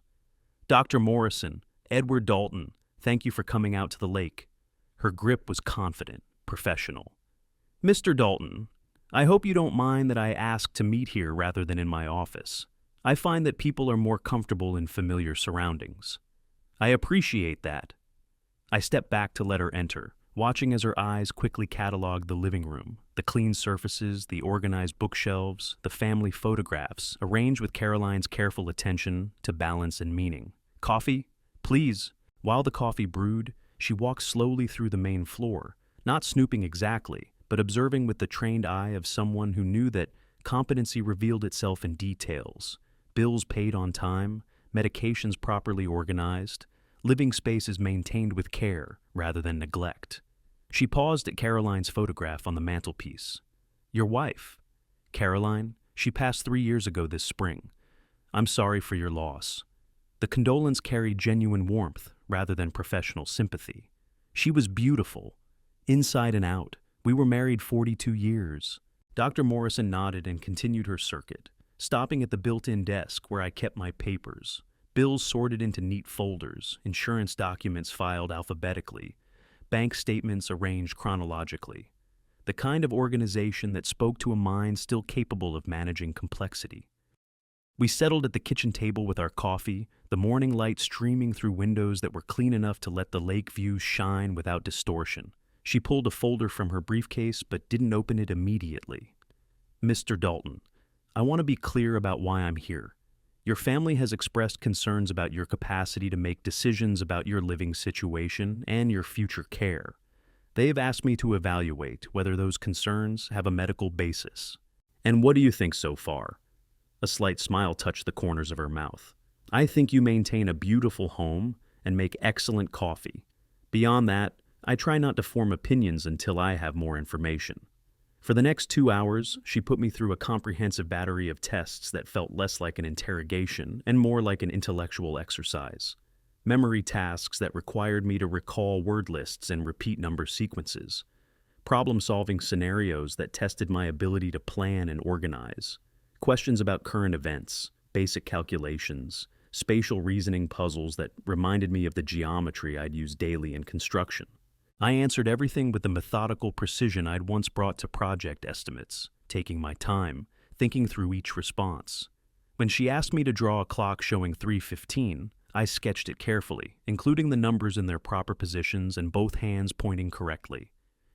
"Dr. Morrison, Edward Dalton, thank you for coming out to the lake." Her grip was confident, professional. "Mr. Dalton, I hope you don't mind that I asked to meet here rather than in my office. I find that people are more comfortable in familiar surroundings." "I appreciate that." I stepped back to let her enter, watching as her eyes quickly cataloged the living room, the clean surfaces, the organized bookshelves, the family photographs, arranged with Caroline's careful attention to balance and meaning. "Coffee? Please." While the coffee brewed, she walked slowly through the main floor, not snooping exactly, but observing with the trained eye of someone who knew that competency revealed itself in details: bills paid on time, medications properly organized, living spaces maintained with care rather than neglect. She paused at Caroline's photograph on the mantelpiece. "Your wife." "Caroline, she passed 3 years ago this spring. I'm sorry for your loss." The condolence carried genuine warmth rather than professional sympathy. "She was beautiful, inside and out. We were married 42 years. Dr. Morrison nodded and continued her circuit, stopping at the built-in desk where I kept my papers. Bills sorted into neat folders, insurance documents filed alphabetically, bank statements arranged chronologically. The kind of organization that spoke to a mind still capable of managing complexity. We settled at the kitchen table with our coffee, the morning light streaming through windows that were clean enough to let the lake view shine without distortion. She pulled a folder from her briefcase but didn't open it immediately. "Mr. Dalton, I want to be clear about why I'm here. Your family has expressed concerns about your capacity to make decisions about your living situation and your future care. They have asked me to evaluate whether those concerns have a medical basis." "And what do you think so far?" A slight smile touched the corners of her mouth. "I think you maintain a beautiful home and make excellent coffee. Beyond that, I try not to form opinions until I have more information." For the next 2 hours, she put me through a comprehensive battery of tests that felt less like an interrogation and more like an intellectual exercise. memory tasks that required me to recall word lists and repeat number sequences, problem-solving scenarios that tested my ability to plan and organize, questions about current events, basic calculations, spatial reasoning puzzles that reminded me of the geometry I'd use daily in construction. I answered everything with the methodical precision I'd once brought to project estimates, taking my time, thinking through each response. When she asked me to draw a clock showing 3:15, I sketched it carefully, including the numbers in their proper positions and both hands pointing correctly.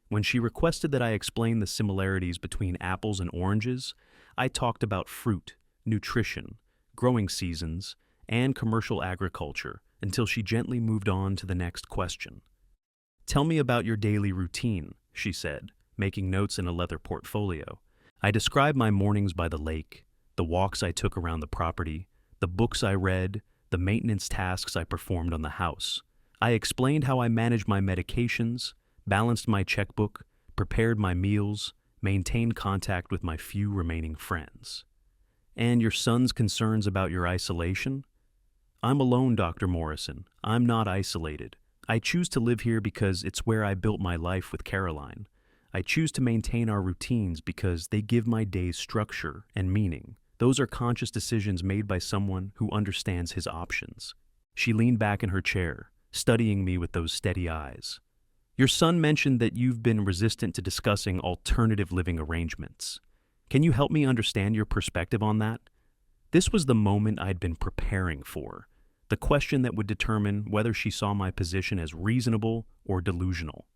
When she requested that I explain the similarities between apples and oranges, I talked about fruit, nutrition, growing seasons, and commercial agriculture until she gently moved on to the next question. "Tell me about your daily routine," she said, making notes in a leather portfolio. I described my mornings by the lake, the walks I took around the property, the books I read, the maintenance tasks I performed on the house. I explained how I managed my medications, balanced my checkbook, prepared my meals, maintained contact with my few remaining friends. "And your son's concerns about your isolation?" "I'm alone, Dr. Morrison. I'm not isolated. I choose to live here because it's where I built my life with Caroline. I choose to maintain our routines because they give my days structure and meaning. Those are conscious decisions made by someone who understands his options." She leaned back in her chair, studying me with those steady eyes. "Your son mentioned that you've been resistant to discussing alternative living arrangements. Can you help me understand your perspective on that?" This was the moment I'd been preparing for, the question that would determine whether she saw my position as reasonable or delusional.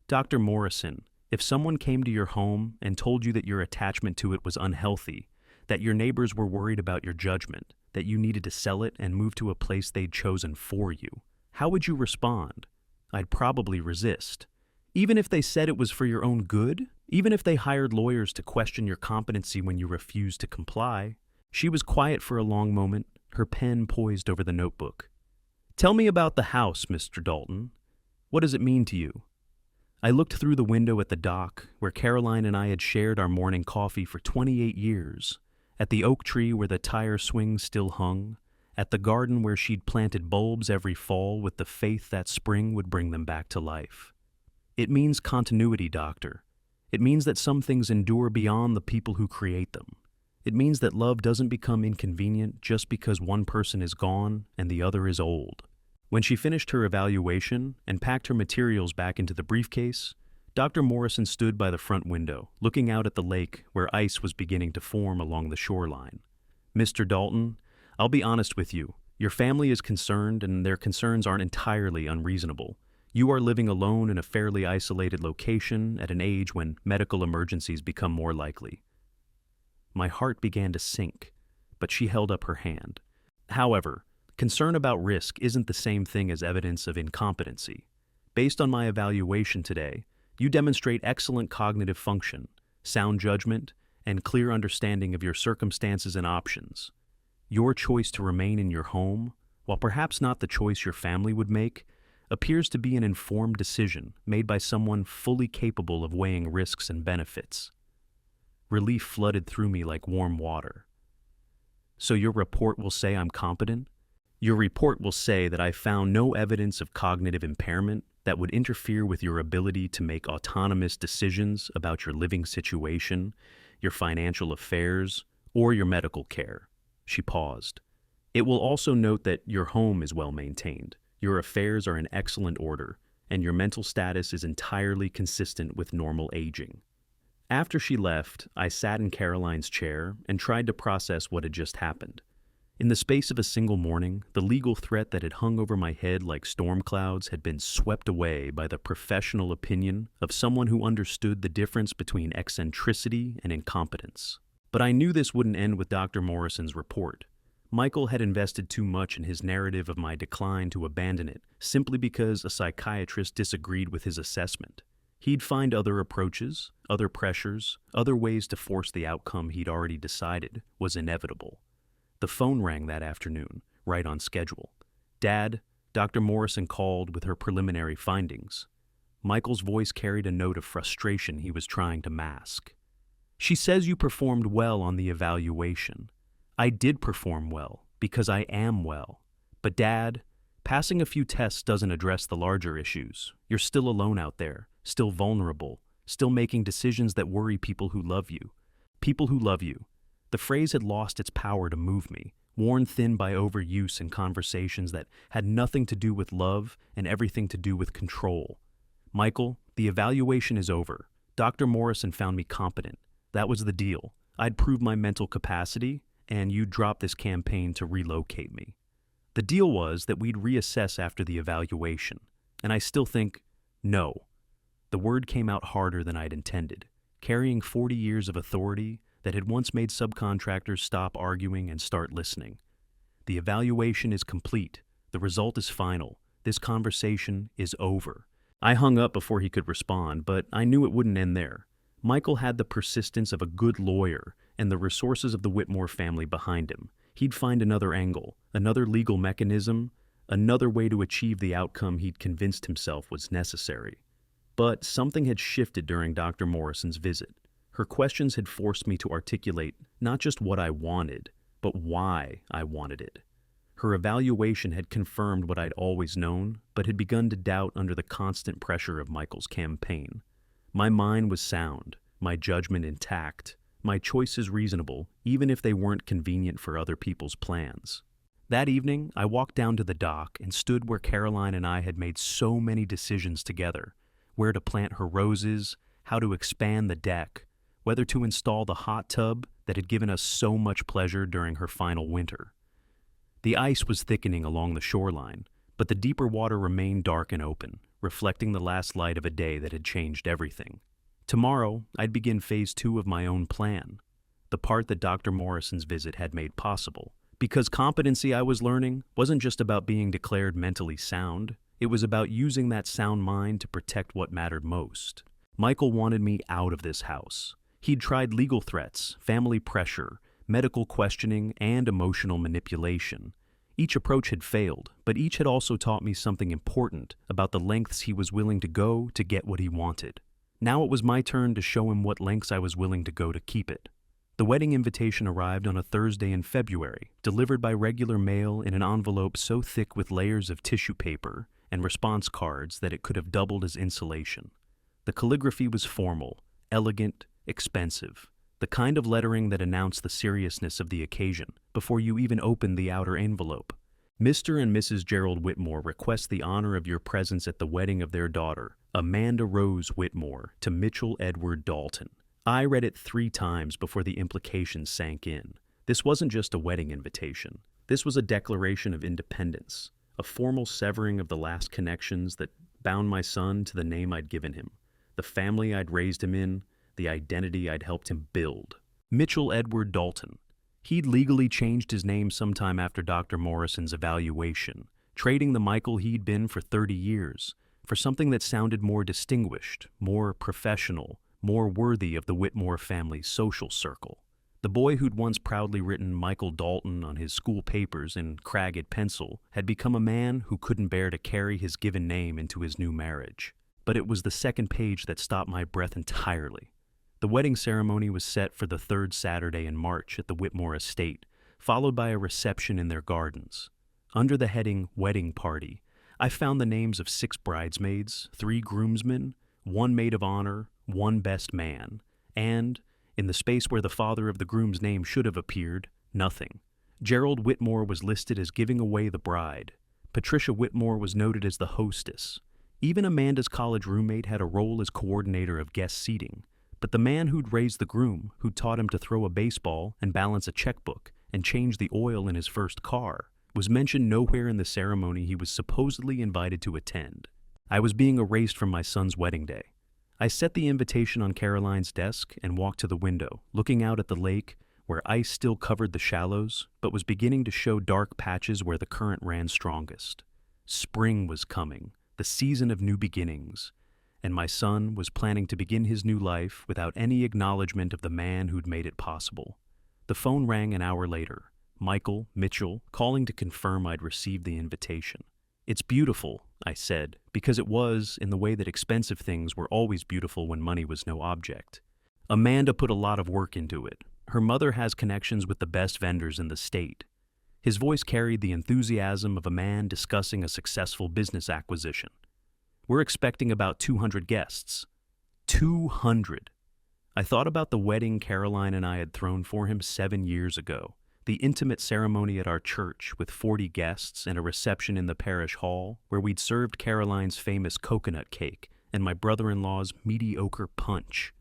"Dr. Morrison, if someone came to your home and told you that your attachment to it was unhealthy, that your neighbors were worried about your judgment, that you needed to sell it and move to a place they'd chosen for you, how would you respond?" "I'd probably resist. Even if they said it was for your own good? Even if they hired lawyers to question your competency when you refused to comply?" She was quiet for a long moment, her pen poised over the notebook. "Tell me about the house, Mr. Dalton. What does it mean to you?" I looked through the window at the dock, where Caroline and I had shared our morning coffee for 28 years, at the oak tree where the tire swings still hung, at the garden where she'd planted bulbs every fall with the faith that spring would bring them back to life. "It means continuity, Doctor. It means that some things endure beyond the people who create them. It means that love doesn't become inconvenient just because one person is gone and the other is old." When she finished her evaluation and packed her materials back into the briefcase, Dr. Morrison stood by the front window, looking out at the lake where ice was beginning to form along the shoreline. "Mr. Dalton, I'll be honest with you. Your family is concerned, and their concerns aren't entirely unreasonable. You are living alone in a fairly isolated location at an age when medical emergencies become more likely." My heart began to sink, but she held up her hand. "However, concern about risk isn't the same thing as evidence of incompetency. Based on my evaluation today, you demonstrate excellent cognitive function, sound judgment, and clear understanding of your circumstances and options. Your choice to remain in your home, while perhaps not the choice your family would make, appears to be an informed decision made by someone fully capable of weighing risks and benefits." Relief flooded through me like warm water. "So your report will say I'm competent? Your report will say that I found no evidence of cognitive impairment that would interfere with your ability to make autonomous decisions about your living situation, your financial affairs, or your medical care." She paused. "It will also note that your home is well maintained, your affairs are in excellent order, and your mental status is entirely consistent with normal aging." After she left, I sat in Caroline's chair and tried to process what had just happened. In the space of a single morning, the legal threat that had hung over my head like storm clouds had been swept away by the professional opinion of someone who understood the difference between eccentricity and incompetence. But I knew this wouldn't end with Dr. Morrison's report. Michael had invested too much in his narrative of my decline to abandon it simply because a psychiatrist disagreed with his assessment. He'd find other approaches, other pressures, other ways to force the outcome he'd already decided was inevitable. The phone rang that afternoon, right on schedule. "Dad," Dr. Morrison called with her preliminary findings. Michael's voice carried a note of frustration he was trying to mask. "She says you performed well on the evaluation. I did perform well, because I am well. But Dad, Passing a few tests doesn't address the larger issues. You're still alone out there, still vulnerable, still making decisions that worry people who love you. People who love you. The phrase had lost its power to move me, worn thin by overuse in conversations that had nothing to do with love and everything to do with control. Michael, the evaluation is over. Dr. Morrison found me competent. That was the deal. I'd proved my mental capacity, and you'd drop this campaign to relocate me. The deal was that we'd reassess after the evaluation, and I still think, no. The word came out harder than I'd intended, carrying 40 years of authority that had once made subcontractors stop arguing and start listening. The evaluation is complete. The result is final. This conversation is over. I hung up before he could respond, but I knew it wouldn't end there. Michael had the persistence of a good lawyer and the resources of the Whitmore family behind him. He'd find another angle, another legal mechanism, another way to achieve the outcome he'd convinced himself was necessary. But something had shifted during Dr. Morrison's visit. Her questions had forced me to articulate not just what I wanted, but why I wanted it. Her evaluation had confirmed what I'd always known, but had begun to doubt under the constant pressure of Michael's campaign. My mind was sound, my judgment intact, my choices reasonable, even if they weren't convenient for other people's plans. That evening, I walked down to the dock and stood where Caroline and I had made so many decisions together: where to plant her roses, how to expand the deck, whether to install the hot tub that had given us so much pleasure during her final winter. The ice was thickening along the shoreline, but the deeper water remained dark and open, reflecting the last light of a day that had changed everything. Tomorrow, I'd begin phase 2 of my own plan, the part that Dr. Morrison's visit had made possible. Because competency, I was learning, wasn't just about being declared mentally sound. It was about using that sound mind to protect what mattered most. Michael wanted me out of this house. He'd tried legal threats, family pressure, medical questioning, and emotional manipulation. Each approach had failed, but each had also taught me something important about the lengths he was willing to go to get what he wanted. Now it was my turn to show him what lengths I was willing to go to keep it. The wedding invitation arrived on a Thursday in February, delivered by regular mail in an envelope so thick with layers of tissue paper and response cards that it could have doubled as insulation. The calligraphy was formal, elegant, expensive, the kind of lettering that announced the seriousness of the occasion before you even opened the outer envelope. Mr. and Mrs. Gerald Whitmore request the honor of your presence at the wedding of their daughter, Amanda Rose Whitmore, to Mitchell Edward Dalton. I read it 3 times before the implications sank in. This wasn't just a wedding invitation. This was a declaration of independence, a formal severing of the last connections that bound my son to the name I'd given him, the family I'd raised him in, the identity I'd helped him build. Mitchell Edward Dalton. He'd legally changed his name sometime after Dr. Morrison's evaluation, trading the Michael he'd been for 30 years for something that sounded more distinguished, more professional, more worthy of the Whitmore family's social circle. The boy who'd once proudly written Michael Dalton on his school papers in cragged pencil had become a man who couldn't bear to carry his given name into his new marriage. But it was the second page that stopped my breath entirely. The wedding ceremony was set for the 3rd Saturday in March at the Whitmore estate, followed by a reception in their gardens. Under the heading Wedding Party, I found the names of 6 bridesmaids, 3 groomsmen, 1 maid of honor, 1 best man, and, in the space where the father of the groom's name should have appeared, nothing. Gerald Whitmore was listed as giving away the bride. Patricia Whitmore was noted as the hostess. Even Amanda's college roommate had a role as coordinator of guest seating. But the man who'd raised the groom, who'd taught him to throw a baseball and balance a checkbook and change the oil in his first car, was mentioned nowhere in the ceremony he was supposedly invited to attend. I was being erased from my son's wedding day. I set the invitation on Caroline's desk and walked to the window, looking out at the lake where ice still covered the shallows, but was beginning to show dark patches where the current ran strongest. Spring was coming, the season of new beginnings, and my son was planning to begin his new life without any acknowledgement of the man who'd made it possible. The phone rang an hour later. Michael, Mitchell, calling to confirm I'd received the invitation. "It's beautiful," I said, because it was, in the way that expensive things were always beautiful when money was no object. Amanda put a lot of work into it. Her mother has connections with the best vendors in the state. His voice carried the enthusiasm of a man discussing a successful business acquisition. "We're expecting about 200 guests." 200! I thought about the wedding Caroline and I had thrown for him 7 years ago. The intimate ceremony at our church with 40 guests and a reception in the parish hall where we'd served Caroline's famous coconut cake and my brother-in-law's mediocre punch.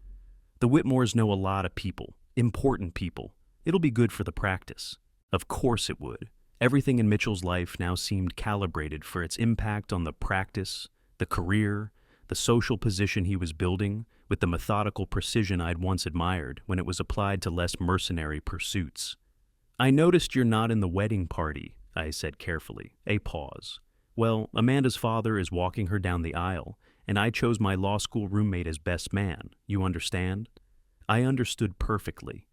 The Whitmores know a lot of people, important people. It'll be good for the practice. Of course it would. Everything in Mitchell's life now seemed calibrated for its impact on the practice, the career, the social position he was building, with the methodical precision I'd once admired when it was applied to less mercenary pursuits. "I noticed you're not in the wedding party," I said carefully. A pause. "Well, Amanda's father is walking her down the aisle, and I chose my law school roommate as best man. You understand?" I understood perfectly.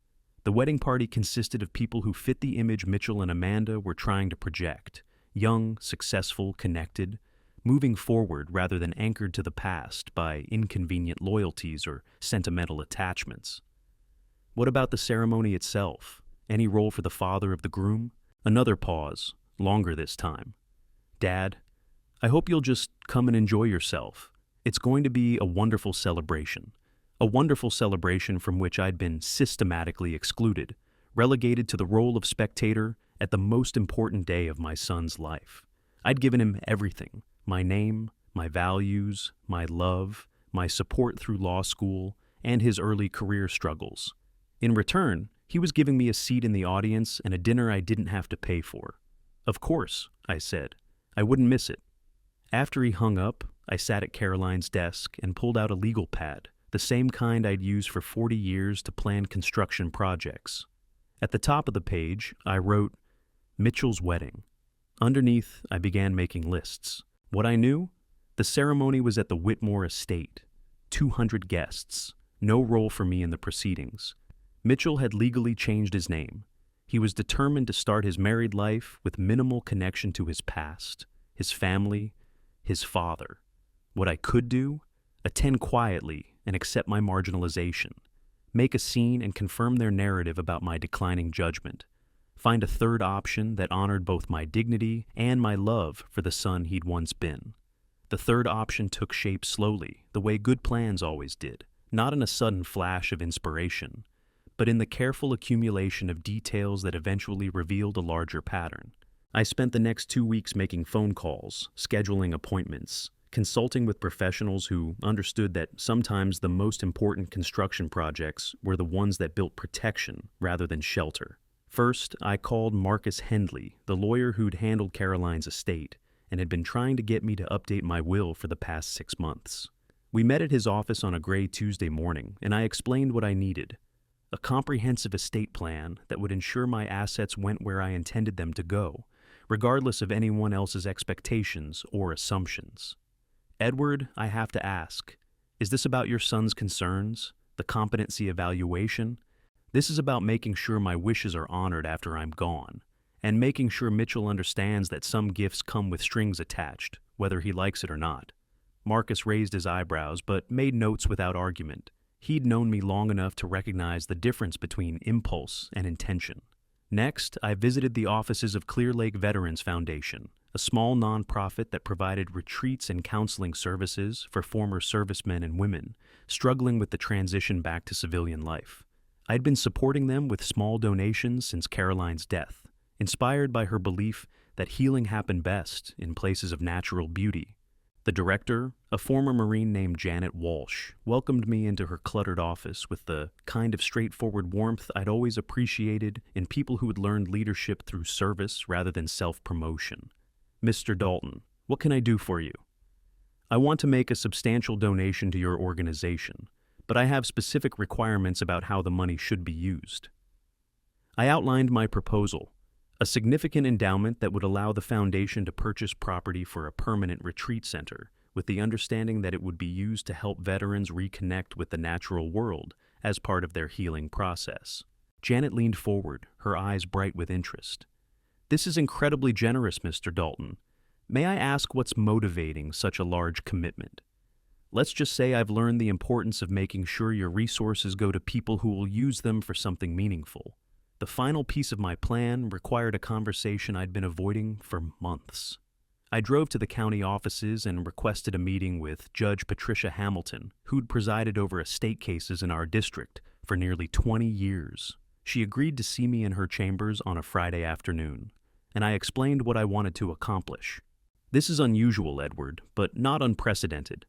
The wedding party consisted of people who fit the image Mitchell and Amanda were trying to project: young, successful, connected, moving forward rather than anchored to the past by inconvenient loyalties or sentimental attachments. What about the ceremony itself? Any role for the father of the groom? Another pause, longer this time. "Dad, I hope you'll just come and enjoy yourself. It's going to be a wonderful celebration. A wonderful celebration from which I'd been systematically excluded, relegated to the role of spectator at the most important day of my son's life. I'd given him everything: my name, my values, my love, my support through law school, and his early career struggles. In return, he was giving me a seat in the audience and a dinner I didn't have to pay for. Of course, I said. I wouldn't miss it. After he hung up, I sat at Caroline's desk and pulled out a legal pad, the same kind I'd used for 40 years to plan construction projects. At the top of the page, I wrote, "Mitchell's wedding." Underneath, I began making lists. What I knew? The ceremony was at the Whitmore estate. 200 guests. No role for me in the proceedings. Mitchell had legally changed his name. He was determined to start his married life with minimal connection to his past, his family, his father. What I could do? Attend quietly and accept my marginalization. Make a scene and confirm their narrative about my declining judgment. Find a third option that honored both my dignity and my love for the son he'd once been. The third option took shape slowly, the way good plans always did, not in a sudden flash of inspiration, but in the careful accumulation of details that eventually revealed a larger pattern. I spent the next 2 weeks making phone calls, scheduling appointments, consulting with professionals who understood that sometimes the most important construction projects were the ones that built protection rather than shelter. First, I called Marcus Hendley, the lawyer who'd handled Caroline's estate, and had been trying to get me to update my will for the past 6 months. We met at his office on a gray Tuesday morning, and I explained what I needed: a comprehensive estate plan that would ensure my assets went where I intended them to go, regardless of anyone else's expectations or assumptions. "Edward, I have to ask, is this about your son's concerns, the competency evaluation? This is about making sure my wishes are honored after I'm gone, and making sure Mitchell understands that some gifts come with strings attached, whether he likes it or not." Marcus raised his eyebrows, but made notes without argument. He'd known me long enough to recognize the difference between impulse and intention. Next, I visited the offices of Clear Lake Veterans Foundation, a small nonprofit that provided retreats and counseling services for former servicemen and women struggling with the transition back to civilian life. I'd been supporting them with small donations since Caroline's death, inspired by her belief that healing happened best in places of natural beauty. The director, a former Marine named Janet Walsh, welcomed me into her cluttered office with the kind of straightforward warmth I'd always appreciated in people who had learned leadership through service rather than self-promotion. "Mr. Dalton, what can I do for you?" "I want to make a substantial donation to your organization, but I have specific requirements about how the money should be used." I outlined my proposal: a significant endowment that would allow the foundation to purchase property for a permanent retreat center, with the understanding that it would be used to help veterans reconnect with the natural world as part of their healing process. Janet leaned forward, her eyes bright with interest. "This is incredibly generous, Mr. Dalton. May I ask what's motivating such a large commitment?" "Let's just say I've learned the importance of making sure your resources go to people who will use them for something meaningful. The final piece of my plan required a conversation I'd been avoiding for months. I drove to the county offices and requested a meeting with Judge Patricia Hamilton, who'd presided over estate cases in our district for nearly 20 years. She agreed to see me in her chambers on a Friday afternoon, and I explained what I wanted to accomplish. This is unusual, Edward, but not unprecedented.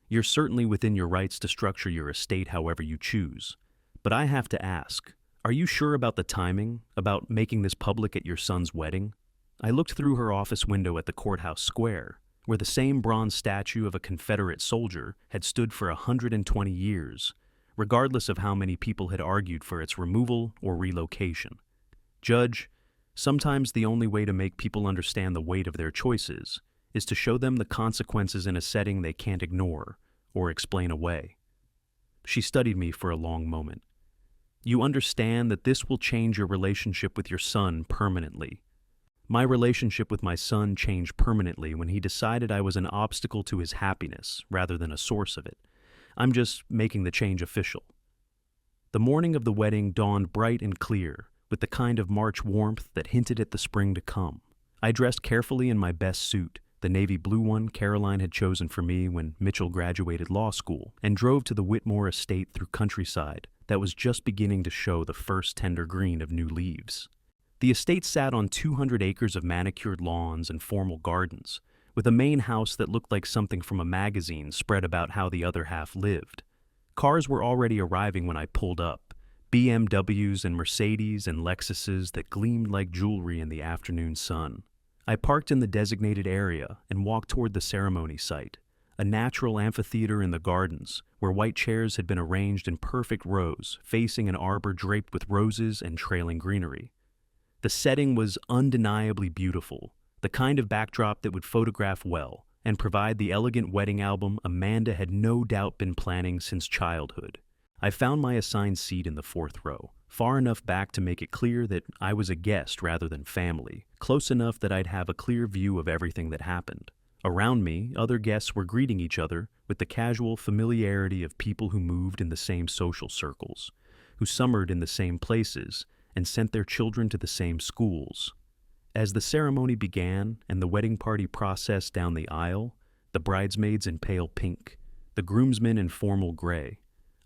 You're certainly within your rights to structure your estate however you choose. But I have to ask, are you sure about the timing, about making this public at your son's wedding? I looked through her office window at the courthouse square, where the same bronze statue of a Confederate soldier had stood for 120 years, regardless of how many people had argued for its removal or relocation. Judge, sometimes the only way to make people understand the weight of their choices is to show them the consequences in a setting they can't ignore or explain away. She studied me for a long moment. You understand that this will change your relationship with your son permanently. My relationship with my son changed permanently when he decided I was an obstacle to his happiness rather than a source of it. I'm just making the change official. The morning of the wedding dawned bright and clear, with the kind of March warmth that hinted at the spring to come. I dressed carefully in my best suit, the navy blue one Caroline had chosen for me when Mitchell graduated law school, and drove to the Whitmore estate through countryside that was just beginning to show the first tender green of new leaves. The estate sat on 200 acres of manicured lawns and formal gardens, with a main house that looked like something from a magazine spread about how the other half lived. Cars were already arriving when I pulled up, BMWs and Mercedes and Lexuses that gleamed like jewelry in the afternoon sun. I parked in the designated area and walked toward the ceremony site, a natural amphitheater in the gardens, where white chairs had been arranged in perfect rows, facing an arbor draped with roses and trailing greenery. The setting was undeniably beautiful, the kind of backdrop that would photograph well and provide the elegant wedding album Amanda had no doubt been planning since childhood. I found my assigned seat in the fourth row, far enough back to make it clear that I was a guest rather than family, close enough that I'd have a clear view of everything that happened. Around me, other guests were greeting each other with the casual familiarity of people who moved in the same social circles, who summered in the same places, and sent their children to the same schools. As the ceremony began and the wedding party processed down the aisle, the bridesmaids in pale pink, the groomsmen in formal gray,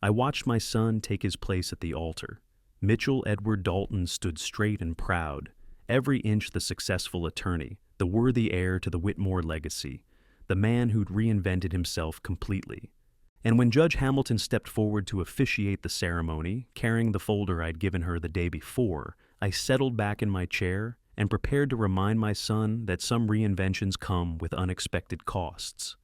I watched my son take his place at the altar. Mitchell Edward Dalton stood straight and proud, every inch the successful attorney, the worthy heir to the Whitmore legacy, the man who'd reinvented himself completely. And when Judge Hamilton stepped forward to officiate the ceremony, carrying the folder I'd given her the day before, I settled back in my chair and prepared to remind my son that some reinventions come with unexpected costs.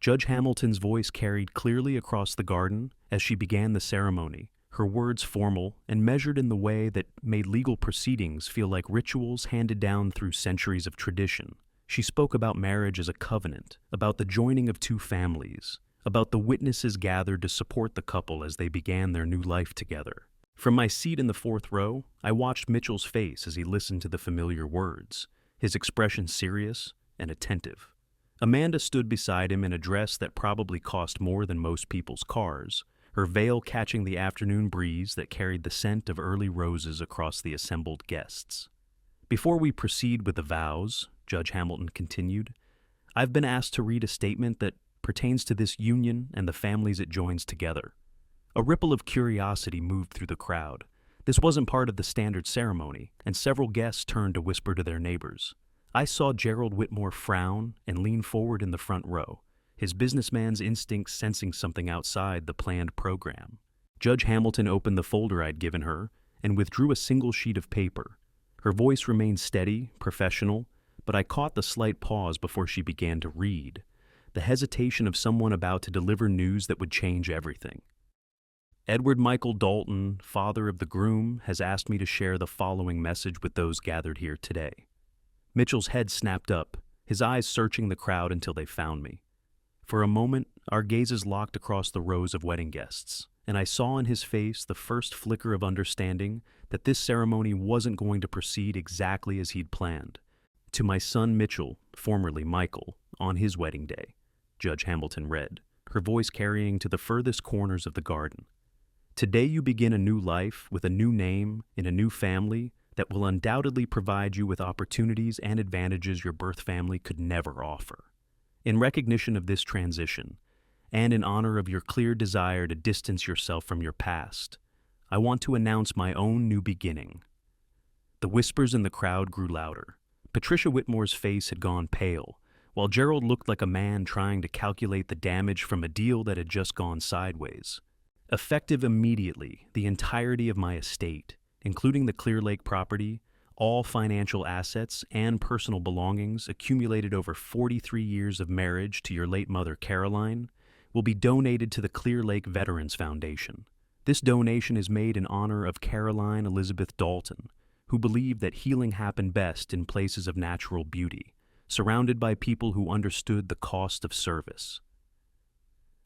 Judge Hamilton's voice carried clearly across the garden as she began the ceremony, her words formal and measured in the way that made legal proceedings feel like rituals handed down through centuries of tradition. She spoke about marriage as a covenant, about the joining of two families, about the witnesses gathered to support the couple as they began their new life together. From my seat in the fourth row, I watched Mitchell's face as he listened to the familiar words, his expression serious and attentive. Amanda stood beside him in a dress that probably cost more than most people's cars, her veil catching the afternoon breeze that carried the scent of early roses across the assembled guests. Before we proceed with the vows, Judge Hamilton continued, I've been asked to read a statement that pertains to this union and the families it joins together. A ripple of curiosity moved through the crowd. This wasn't part of the standard ceremony, and several guests turned to whisper to their neighbors. I saw Gerald Whitmore frown and lean forward in the front row, his businessman's instincts sensing something outside the planned program. Judge Hamilton opened the folder I'd given her and withdrew a single sheet of paper. Her voice remained steady, professional, but I caught the slight pause before she began to read, the hesitation of someone about to deliver news that would change everything. Edward Michael Dalton, father of the groom, has asked me to share the following message with those gathered here today. Mitchell's head snapped up, his eyes searching the crowd until they found me. For a moment, our gazes locked across the rows of wedding guests, and I saw in his face the first flicker of understanding that this ceremony wasn't going to proceed exactly as he'd planned. To my son Mitchell, formerly Michael, on his wedding day, Judge Hamilton read, her voice carrying to the furthest corners of the garden. Today you begin a new life with a new name in a new family that will undoubtedly provide you with opportunities and advantages your birth family could never offer. In recognition of this transition, and in honor of your clear desire to distance yourself from your past, I want to announce my own new beginning. The whispers in the crowd grew louder. Patricia Whitmore's face had gone pale, while Gerald looked like a man trying to calculate the damage from a deal that had just gone sideways. Effective immediately, the entirety of my estate, including the Clear Lake property, all financial assets and personal belongings accumulated over 43 years of marriage to your late mother Caroline, will be donated to the Clear Lake Veterans Foundation. This donation is made in honor of Caroline Elizabeth Dalton, who believed that healing happened best in places of natural beauty, surrounded by people who understood the cost of service.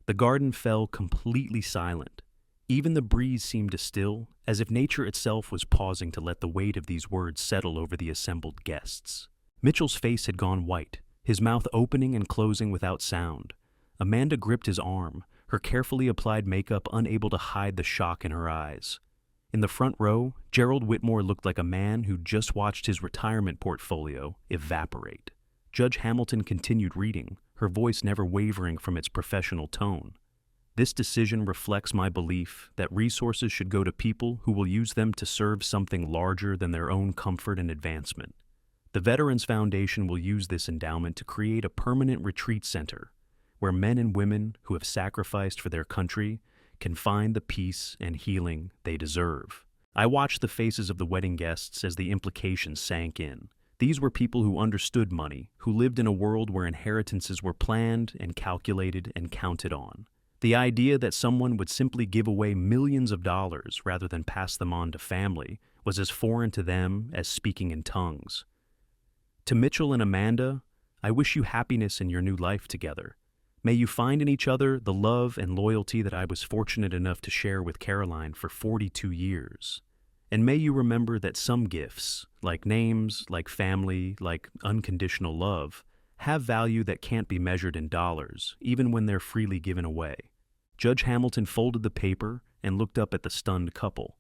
The garden fell completely silent. Even the breeze seemed to still, as if nature itself was pausing to let the weight of these words settle over the assembled guests. Mitchell's face had gone white, his mouth opening and closing without sound. Amanda gripped his arm, her carefully applied makeup unable to hide the shock in her eyes. In the front row, Gerald Whitmore looked like a man who'd just watched his retirement portfolio evaporate. Judge Hamilton continued reading, her voice never wavering from its professional tone. This decision reflects my belief that resources should go to people who will use them to serve something larger than their own comfort and advancement. The Veterans Foundation will use this endowment to create a permanent retreat center where men and women who have sacrificed for their country can find the peace and healing they deserve. I watched the faces of the wedding guests as the implications sank in. These were people who understood money, who lived in a world where inheritances were planned and calculated and counted on. The idea that someone would simply give away millions of dollars rather than pass them on to family was as foreign to them as speaking in tongues. To Mitchell and Amanda, I wish you happiness in your new life together. May you find in each other the love and loyalty that I was fortunate enough to share with Caroline for 42 years. And may you remember that some gifts, like names, like family, like unconditional love, have value that can't be measured in dollars, even when they're freely given away. Judge Hamilton folded the paper and looked up at the stunned couple.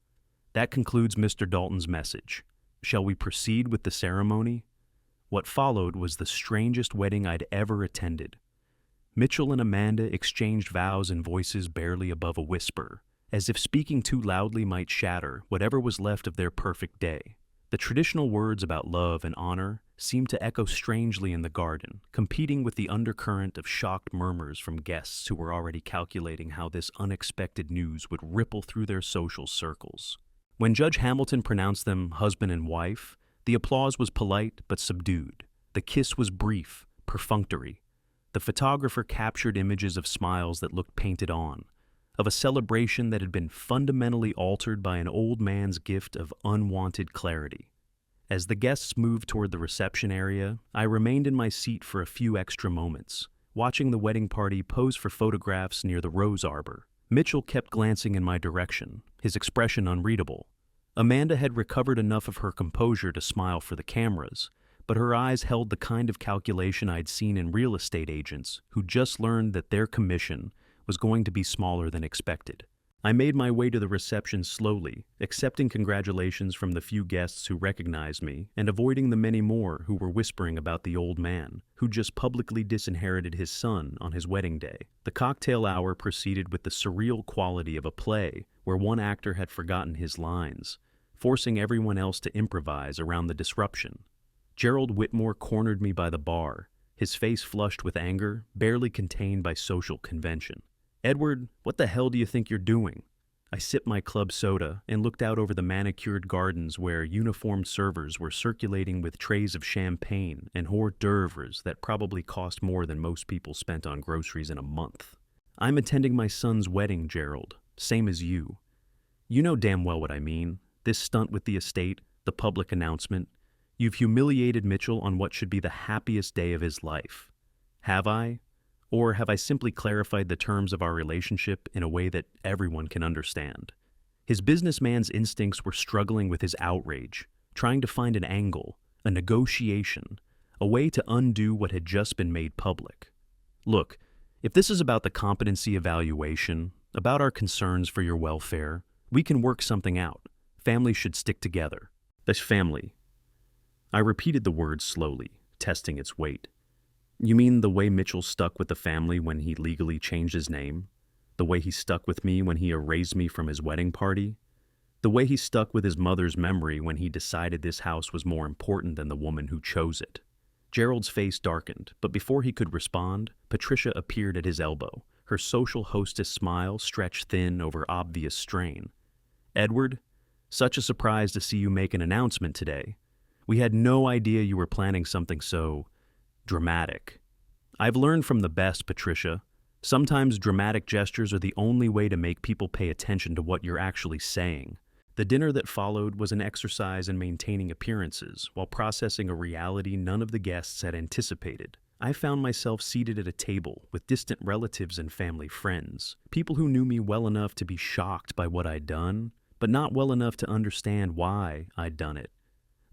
That concludes Mr. Dalton's message. Shall we proceed with the ceremony? What followed was the strangest wedding I'd ever attended. Mitchell and Amanda exchanged vows in voices barely above a whisper, as if speaking too loudly might shatter whatever was left of their perfect day. The traditional words about love and honor seemed to echo strangely in the garden, competing with the undercurrent of shocked murmurs from guests who were already calculating how this unexpected news would ripple through their social circles. When Judge Hamilton pronounced them husband and wife, the applause was polite but subdued. The kiss was brief, perfunctory. The photographer captured images of smiles that looked painted on, of a celebration that had been fundamentally altered by an old man's gift of unwanted clarity. As the guests moved toward the reception area, I remained in my seat for a few extra moments, watching the wedding party pose for photographs near the rose arbor. Mitchell kept glancing in my direction, his expression unreadable. Amanda had recovered enough of her composure to smile for the cameras, but her eyes held the kind of calculation I'd seen in real estate agents who just learned that their commission was going to be smaller than expected. I made my way to the reception slowly, accepting congratulations from the few guests who recognized me and avoiding the many more who were whispering about the old man who just publicly disinherited his son on his wedding day. The cocktail hour proceeded with the surreal quality of a play where one actor had forgotten his lines, forcing everyone else to improvise around the disruption. Gerald Whitmore cornered me by the bar, his face flushed with anger, barely contained by social convention. "Edward, what the hell do you think you're doing?" I sipped my club soda and looked out over the manicured gardens where uniformed servers were circulating with trays of champagne and hors d'oeuvres that probably cost more than most people spent on groceries in a month. "I'm attending my son's wedding, Gerald, same as you. You know damn well what I mean. This stunt with the estate, the public announcement. You've humiliated Mitchell on what should be the happiest day of his life. Have I? Or have I simply clarified the terms of our relationship in a way that everyone can understand?" His businessman's instincts were struggling with his outrage, trying to find an angle, a negotiation, a way to undo what had just been made public. "Look, if this is about the competency evaluation, about our concerns for your welfare, We can work something out. Families should stick together. This family. I repeated the word slowly, testing its weight. You mean the way Mitchell stuck with the family when he legally changed his name? The way he stuck with me when he erased me from his wedding party? The way he stuck with his mother's memory when he decided this house was more important than the woman who chose it? Gerald's face darkened, but before he could respond, Patricia appeared at his elbow, her social hostess smile stretched thin over obvious strain. Edward, such a surprise to see you make an announcement today. We had no idea you were planning something so dramatic. I've learned from the best, Patricia. Sometimes dramatic gestures are the only way to make people pay attention to what you're actually saying. The dinner that followed was an exercise in maintaining appearances while processing a reality none of the guests had anticipated. I found myself seated at a table with distant relatives and family friends, people who knew me well enough to be shocked by what I'd done, but not well enough to understand why I'd done it.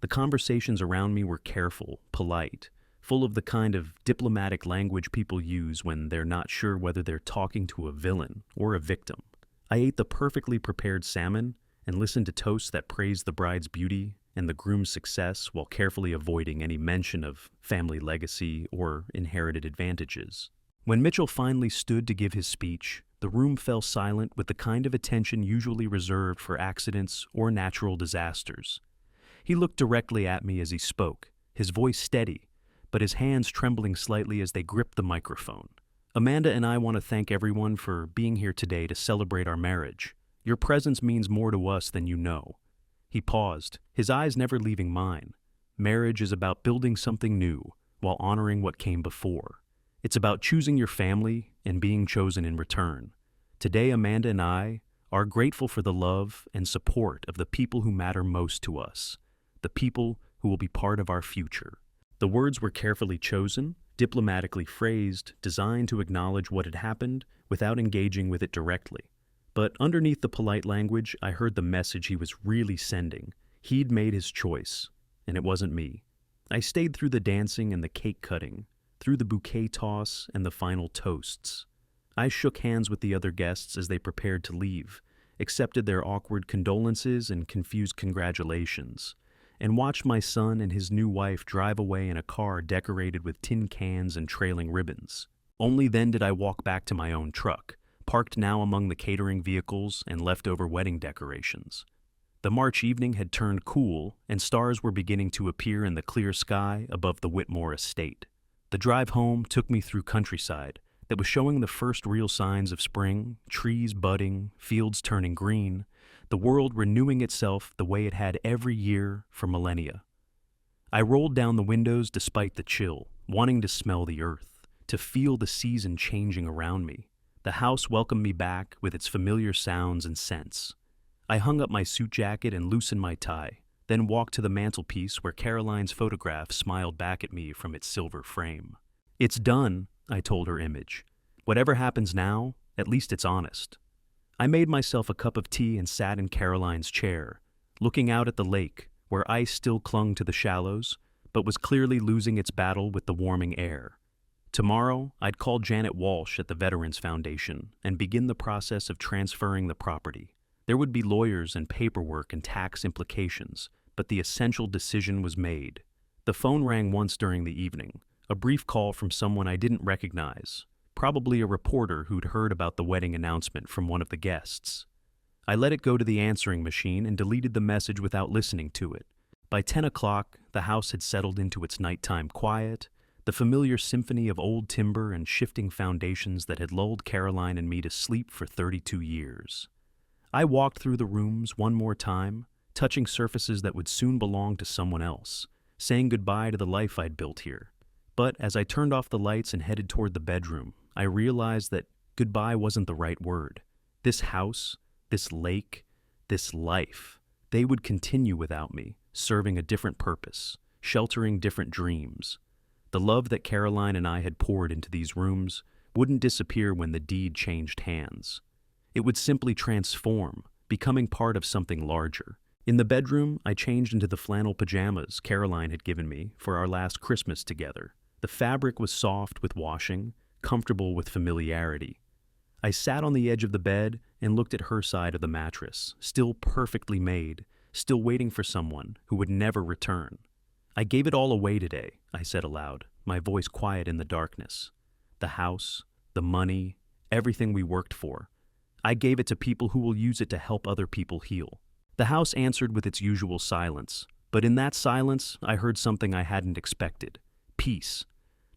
The conversations around me were careful, polite, full of the kind of diplomatic language people use when they're not sure whether they're talking to a villain or a victim. I ate the perfectly prepared salmon and listened to toasts that praised the bride's beauty and the groom's success while carefully avoiding any mention of family legacy or inherited advantages. When Mitchell finally stood to give his speech, the room fell silent with the kind of attention usually reserved for accidents or natural disasters. He looked directly at me as he spoke, his voice steady, but his hands trembling slightly as they gripped the microphone. Amanda and I want to thank everyone for being here today to celebrate our marriage. Your presence means more to us than you know. He paused, his eyes never leaving mine. Marriage is about building something new while honoring what came before. It's about choosing your family and being chosen in return. Today, Amanda and I are grateful for the love and support of the people who matter most to us, the people who will be part of our future. The words were carefully chosen, diplomatically phrased, designed to acknowledge what had happened without engaging with it directly. But underneath the polite language, I heard the message he was really sending. He'd made his choice, and it wasn't me. I stayed through the dancing and the cake cutting, through the bouquet toss and the final toasts. I shook hands with the other guests as they prepared to leave, accepted their awkward condolences and confused congratulations, and watched my son and his new wife drive away in a car decorated with tin cans and trailing ribbons. Only then did I walk back to my own truck, parked now among the catering vehicles and leftover wedding decorations. The March evening had turned cool, and stars were beginning to appear in the clear sky above the Whitmore estate. The drive home took me through countryside that was showing the first real signs of spring, trees budding, fields turning green, the world renewing itself the way it had every year for millennia. I rolled down the windows despite the chill, wanting to smell the earth, to feel the season changing around me. The house welcomed me back with its familiar sounds and scents. I hung up my suit jacket and loosened my tie, then walked to the mantelpiece where Caroline's photograph smiled back at me from its silver frame. "It's done," I told her image. "Whatever happens now, at least it's honest." I made myself a cup of tea and sat in Caroline's chair, looking out at the lake, where ice still clung to the shallows, but was clearly losing its battle with the warming air. Tomorrow, I'd call Janet Walsh at the Veterans Foundation and begin the process of transferring the property. There would be lawyers and paperwork and tax implications, but the essential decision was made. The phone rang once during the evening, a brief call from someone I didn't recognize, probably a reporter who'd heard about the wedding announcement from one of the guests. I let it go to the answering machine and deleted the message without listening to it. By 10 o'clock, the house had settled into its nighttime quiet, the familiar symphony of old timber and shifting foundations that had lulled Caroline and me to sleep for 32 years. I walked through the rooms one more time, touching surfaces that would soon belong to someone else, saying goodbye to the life I'd built here. But as I turned off the lights and headed toward the bedroom, I realized that goodbye wasn't the right word. This house, this lake, this life, they would continue without me, serving a different purpose, sheltering different dreams. The love that Caroline and I had poured into these rooms wouldn't disappear when the deed changed hands. It would simply transform, becoming part of something larger. In the bedroom, I changed into the flannel pajamas Caroline had given me for our last Christmas together. The fabric was soft with washing, comfortable with familiarity. I sat on the edge of the bed and looked at her side of the mattress, still perfectly made, still waiting for someone who would never return. I gave it all away today, I said aloud, my voice quiet in the darkness. The house, the money, everything we worked for. I gave it to people who will use it to help other people heal. The house answered with its usual silence, but in that silence I heard something I hadn't expected. Peace.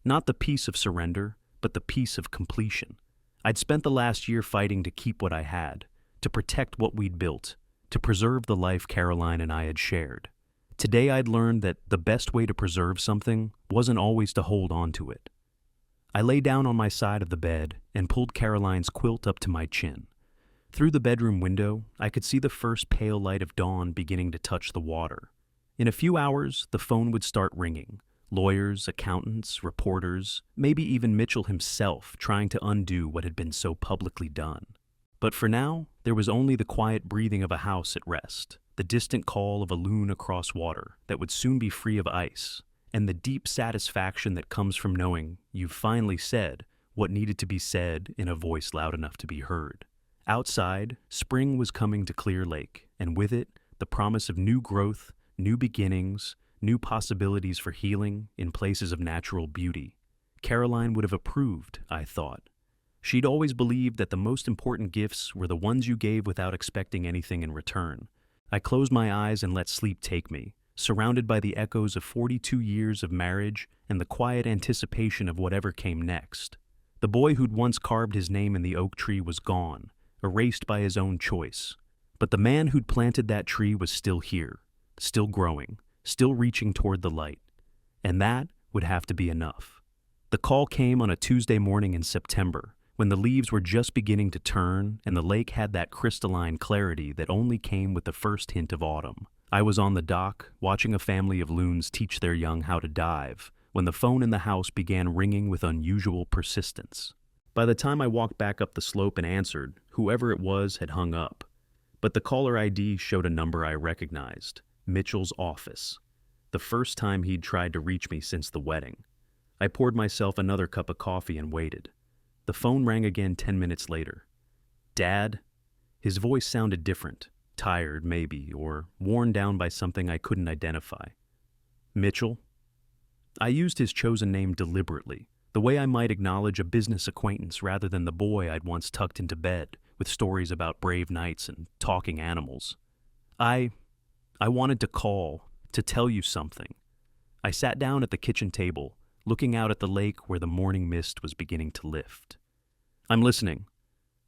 Not the peace of surrender, but the peace of completion. I'd spent the last year fighting to keep what I had, to protect what we'd built, to preserve the life Caroline and I had shared. Today I'd learned that the best way to preserve something wasn't always to hold on to it. I lay down on my side of the bed and pulled Caroline's quilt up to my chin. Through the bedroom window, I could see the first pale light of dawn beginning to touch the water. In a few hours, the phone would start ringing. Lawyers, accountants, reporters, maybe even Mitchell himself trying to undo what had been so publicly done. But for now, there was only the quiet breathing of a house at rest, the distant call of a loon across water that would soon be free of ice, and the deep satisfaction that comes from knowing you've finally said what needed to be said in a voice loud enough to be heard. Outside, spring was coming to Clear Lake, and with it, the promise of new growth, new beginnings, new possibilities for healing in places of natural beauty. Caroline would have approved, I thought. She'd always believed that the most important gifts were the ones you gave without expecting anything in return. I closed my eyes and let sleep take me, surrounded by the echoes of 42 years of marriage and the quiet anticipation of whatever came next. The boy who'd once carved his name in the oak tree was gone, erased by his own choice. But the man who'd planted that tree was still here, still growing, still reaching toward the light. And that would have to be enough. The call came on a Tuesday morning in September, when the leaves were just beginning to turn and the lake had that crystalline clarity that only came with the first hint of autumn. I was on the dock, watching a family of loons teach their young how to dive, when the phone in the house began ringing with unusual persistence. By the time I walked back up the slope and answered, whoever it was had hung up. But the caller ID showed a number I recognized, Mitchell's office. The first time he'd tried to reach me since the wedding. I poured myself another cup of coffee and waited. The phone rang again 10 minutes later. Dad? His voice sounded different, tired maybe, or worn down by something I couldn't identify. Mitchell? I used his chosen name deliberately, the way I might acknowledge a business acquaintance rather than the boy I'd once tucked into bed with stories about brave knights and talking animals. I wanted to call, to tell you something. I sat down at the kitchen table, looking out at the lake where the morning mist was beginning to lift. I'm listening.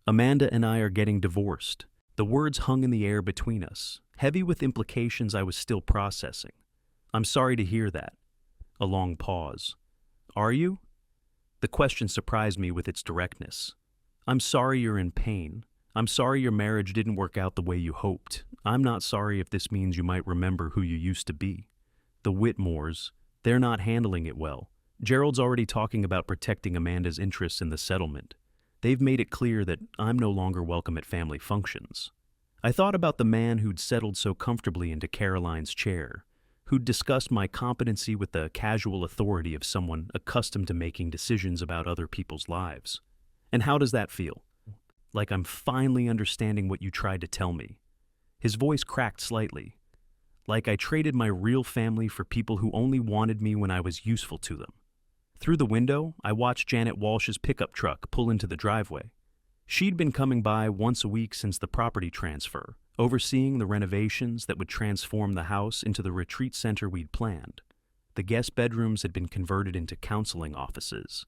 Amanda and I are getting divorced. The words hung in the air between us, heavy with implications I was still processing. I'm sorry to hear that. A long pause. Are you? The question surprised me with its directness. I'm sorry you're in pain. I'm sorry your marriage didn't work out the way you hoped. I'm not sorry if this means you might remember who you used to be. The Whitmores, they're not handling it well. Gerald's already talking about protecting Amanda's interests in the settlement. They've made it clear that I'm no longer welcome at family functions. I thought about the man who'd settled so comfortably into Caroline's chair, who'd discussed my competency with the casual authority of someone accustomed to making decisions about other people's lives. And how does that feel? Like I'm finally understanding what you tried to tell me. His voice cracked slightly. Like I traded my real family for people who only wanted me when I was useful to them. Through the window, I watched Janet Walsh's pickup truck pull into the driveway. She'd been coming by once a week since the property transfer, overseeing the renovations that would transform the house into the retreat center we'd planned. The guest bedrooms had been converted into counseling offices,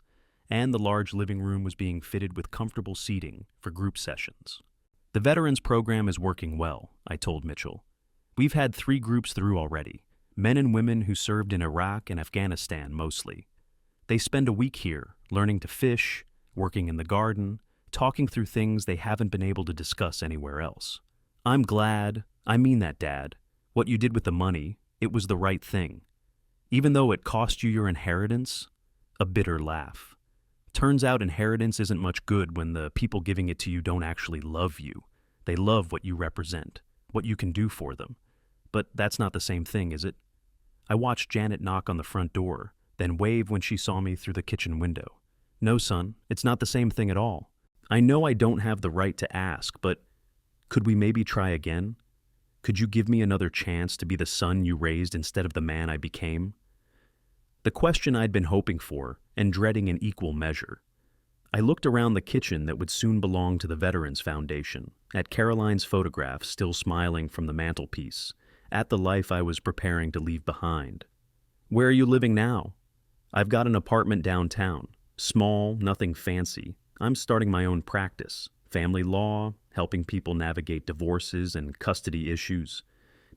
and the large living room was being fitted with comfortable seating for group sessions. The veterans program is working well, I told Mitchell. We've had 3 groups through already, men and women who served in Iraq and Afghanistan mostly. They spend a week here, learning to fish, working in the garden, talking through things they haven't been able to discuss anywhere else. I'm glad, I mean that, Dad. What you did with the money, it was the right thing. Even though it cost you your inheritance, a bitter laugh. Turns out inheritance isn't much good when the people giving it to you don't actually love you. They love what you represent, what you can do for them. But that's not the same thing, is it? I watched Janet knock on the front door, then wave when she saw me through the kitchen window. No, son, it's not the same thing at all. I know I don't have the right to ask, but could we maybe try again? Could you give me another chance to be the son you raised instead of the man I became? The question I'd been hoping for and dreading in equal measure. I looked around the kitchen that would soon belong to the Veterans Foundation, at Caroline's photograph still smiling from the mantelpiece, at the life I was preparing to leave behind. Where are you living now? I've got an apartment downtown. Small, nothing fancy. I'm starting my own practice. Family law, helping people navigate divorces and custody issues.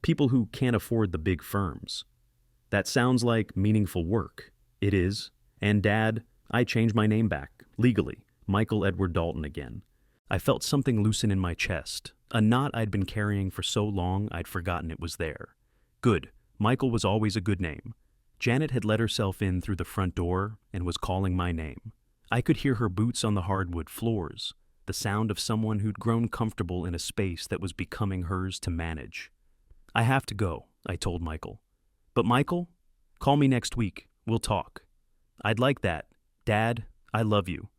People who can't afford the big firms. That sounds like meaningful work. It is. And Dad, I changed my name back, legally. Michael Edward Dalton again. I felt something loosen in my chest. A knot I'd been carrying for so long I'd forgotten it was there. Good. Michael was always a good name. Janet had let herself in through the front door and was calling my name. I could hear her boots on the hardwood floors, the sound of someone who'd grown comfortable in a space that was becoming hers to manage. I have to go, I told Michael. But Michael, call me next week. We'll talk. I'd like that. Dad, I love you.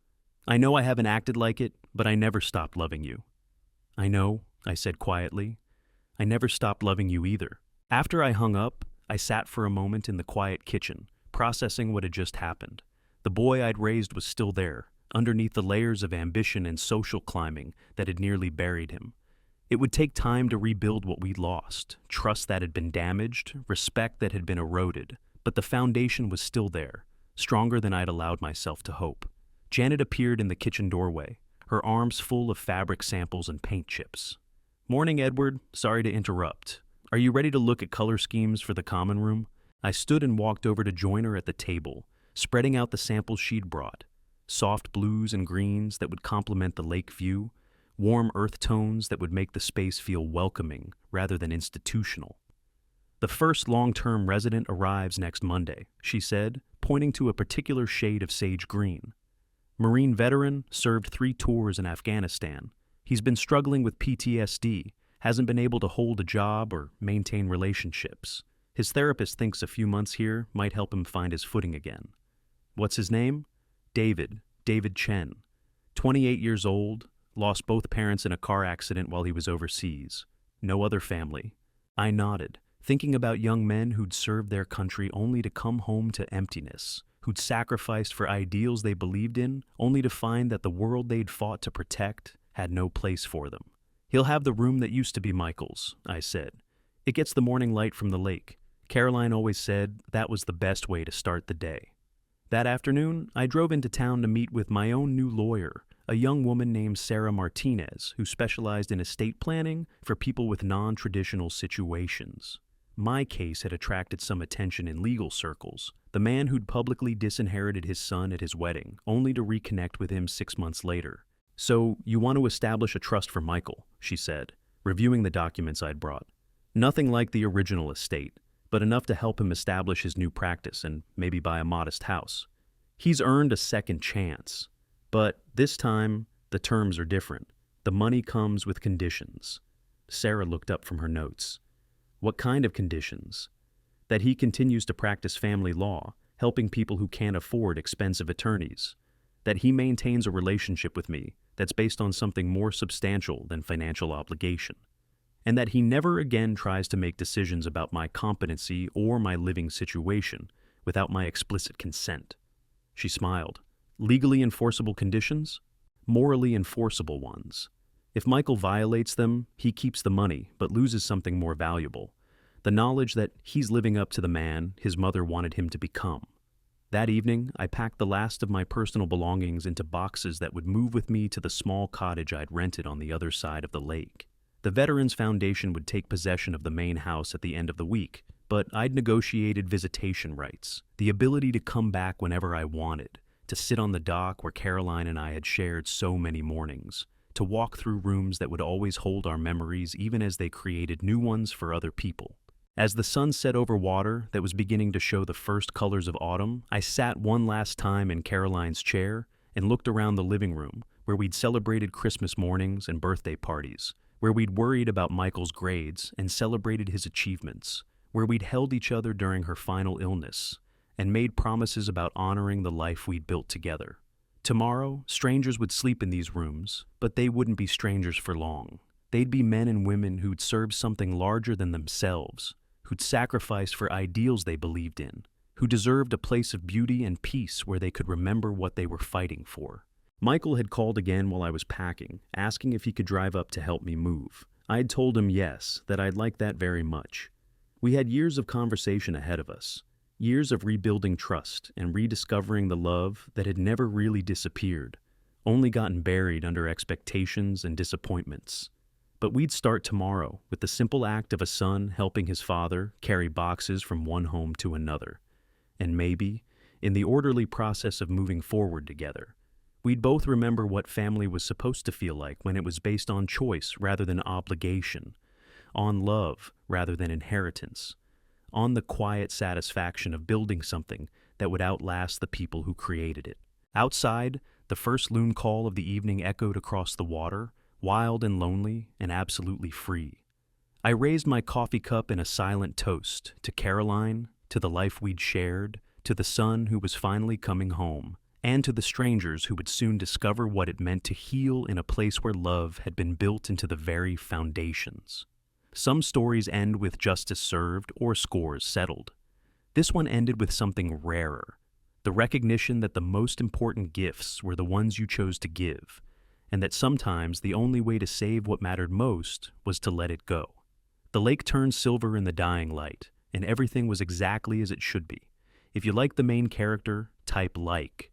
I know I haven't acted like it, but I never stopped loving you. I know, I said quietly. I never stopped loving you either. After I hung up, I sat for a moment in the quiet kitchen, processing what had just happened. The boy I'd raised was still there, underneath the layers of ambition and social climbing that had nearly buried him. It would take time to rebuild what we'd lost, trust that had been damaged, respect that had been eroded, but the foundation was still there, stronger than I'd allowed myself to hope. Janet appeared in the kitchen doorway, her arms full of fabric samples and paint chips. Morning, Edward. Sorry to interrupt. Are you ready to look at color schemes for the common room? I stood and walked over to join her at the table, spreading out the samples she'd brought. Soft blues and greens that would complement the lake view, warm earth tones that would make the space feel welcoming rather than institutional. The first long-term resident arrives next Monday, she said, pointing to a particular shade of sage green. Marine veteran, served 3 tours in Afghanistan. He's been struggling with PTSD, hasn't been able to hold a job or maintain relationships. His therapist thinks a few months here might help him find his footing again. What's his name? David Chen. 28 years old, lost both parents in a car accident while he was overseas. No other family. I nodded, thinking about young men who'd served their country only to come home to emptiness, who'd sacrificed for ideals they believed in, only to find that the world they'd fought to protect had no place for them. He'll have the room that used to be Michael's, I said. It gets the morning light from the lake. Caroline always said that was the best way to start the day. That afternoon, I drove into town to meet with my own new lawyer, a young woman named Sarah Martinez, who specialized in estate planning for people with non-traditional situations. My case had attracted some attention in legal circles. The man who'd publicly disinherited his son at his wedding, only to reconnect with him 6 months later. So, you want to establish a trust for Michael, she said, reviewing the documents I'd brought. Nothing like the original estate, but enough to help him establish his new practice and maybe buy a modest house. He's earned a second chance. But this time, the terms are different. The money comes with conditions. Sarah looked up from her notes. What kind of conditions? That he continues to practice family law, helping people who can't afford expensive attorneys. That he maintains a relationship with me that's based on something more substantial than financial obligation. And that he never again tries to make decisions about my competency or my living situation without my explicit consent. She smiled. Legally enforceable conditions? Morally enforceable ones. If Michael violates them, he keeps the money, but loses something more valuable. The knowledge that he's living up to the man his mother wanted him to become. That evening, I packed the last of my personal belongings into boxes that would move with me to the small cottage I'd rented on the other side of the lake. The Veterans Foundation would take possession of the main house at the end of the week, but I'd negotiated visitation rights, the ability to come back whenever I wanted, to sit on the dock where Caroline and I had shared so many mornings, to walk through rooms that would always hold our memories even as they created new ones for other people. As the sun set over water that was beginning to show the first colors of autumn, I sat one last time in Caroline's chair and looked around the living room where we'd celebrated Christmas mornings and birthday parties, where we'd worried about Michael's grades and celebrated his achievements, where we'd held each other during her final illness and made promises about honoring the life we'd built together. Tomorrow, strangers would sleep in these rooms, but they wouldn't be strangers for long. They'd be men and women who'd served something larger than themselves, who'd sacrificed for ideals they believed in, who deserved a place of beauty and peace where they could remember what they were fighting for. Michael had called again while I was packing, asking if he could drive up to help me move. I had told him yes, that I'd like that very much. We had years of conversation ahead of us, years of rebuilding trust and rediscovering the love that had never really disappeared, only gotten buried under expectations and disappointments. But we'd start tomorrow with the simple act of a son helping his father carry boxes from one home to another. And maybe, in the orderly process of moving forward together, we'd both remember what family was supposed to feel like when it was based on choice rather than obligation, on love rather than inheritance, on the quiet satisfaction of building something that would outlast the people who created it. Outside, the first loon call of the evening echoed across the water, wild and lonely and absolutely free. I raised my coffee cup in a silent toast to Caroline, to the life we'd shared, to the son who was finally coming home, and to the strangers who would soon discover what it meant to heal in a place where love had been built into the very foundations. Some stories end with justice served or scores settled. This one ended with something rarer, the recognition that the most important gifts were the ones you chose to give, and that sometimes the only way to save what mattered most was to let it go. The lake turned silver in the dying light, and everything was exactly as it should be. If you like the main character, type like.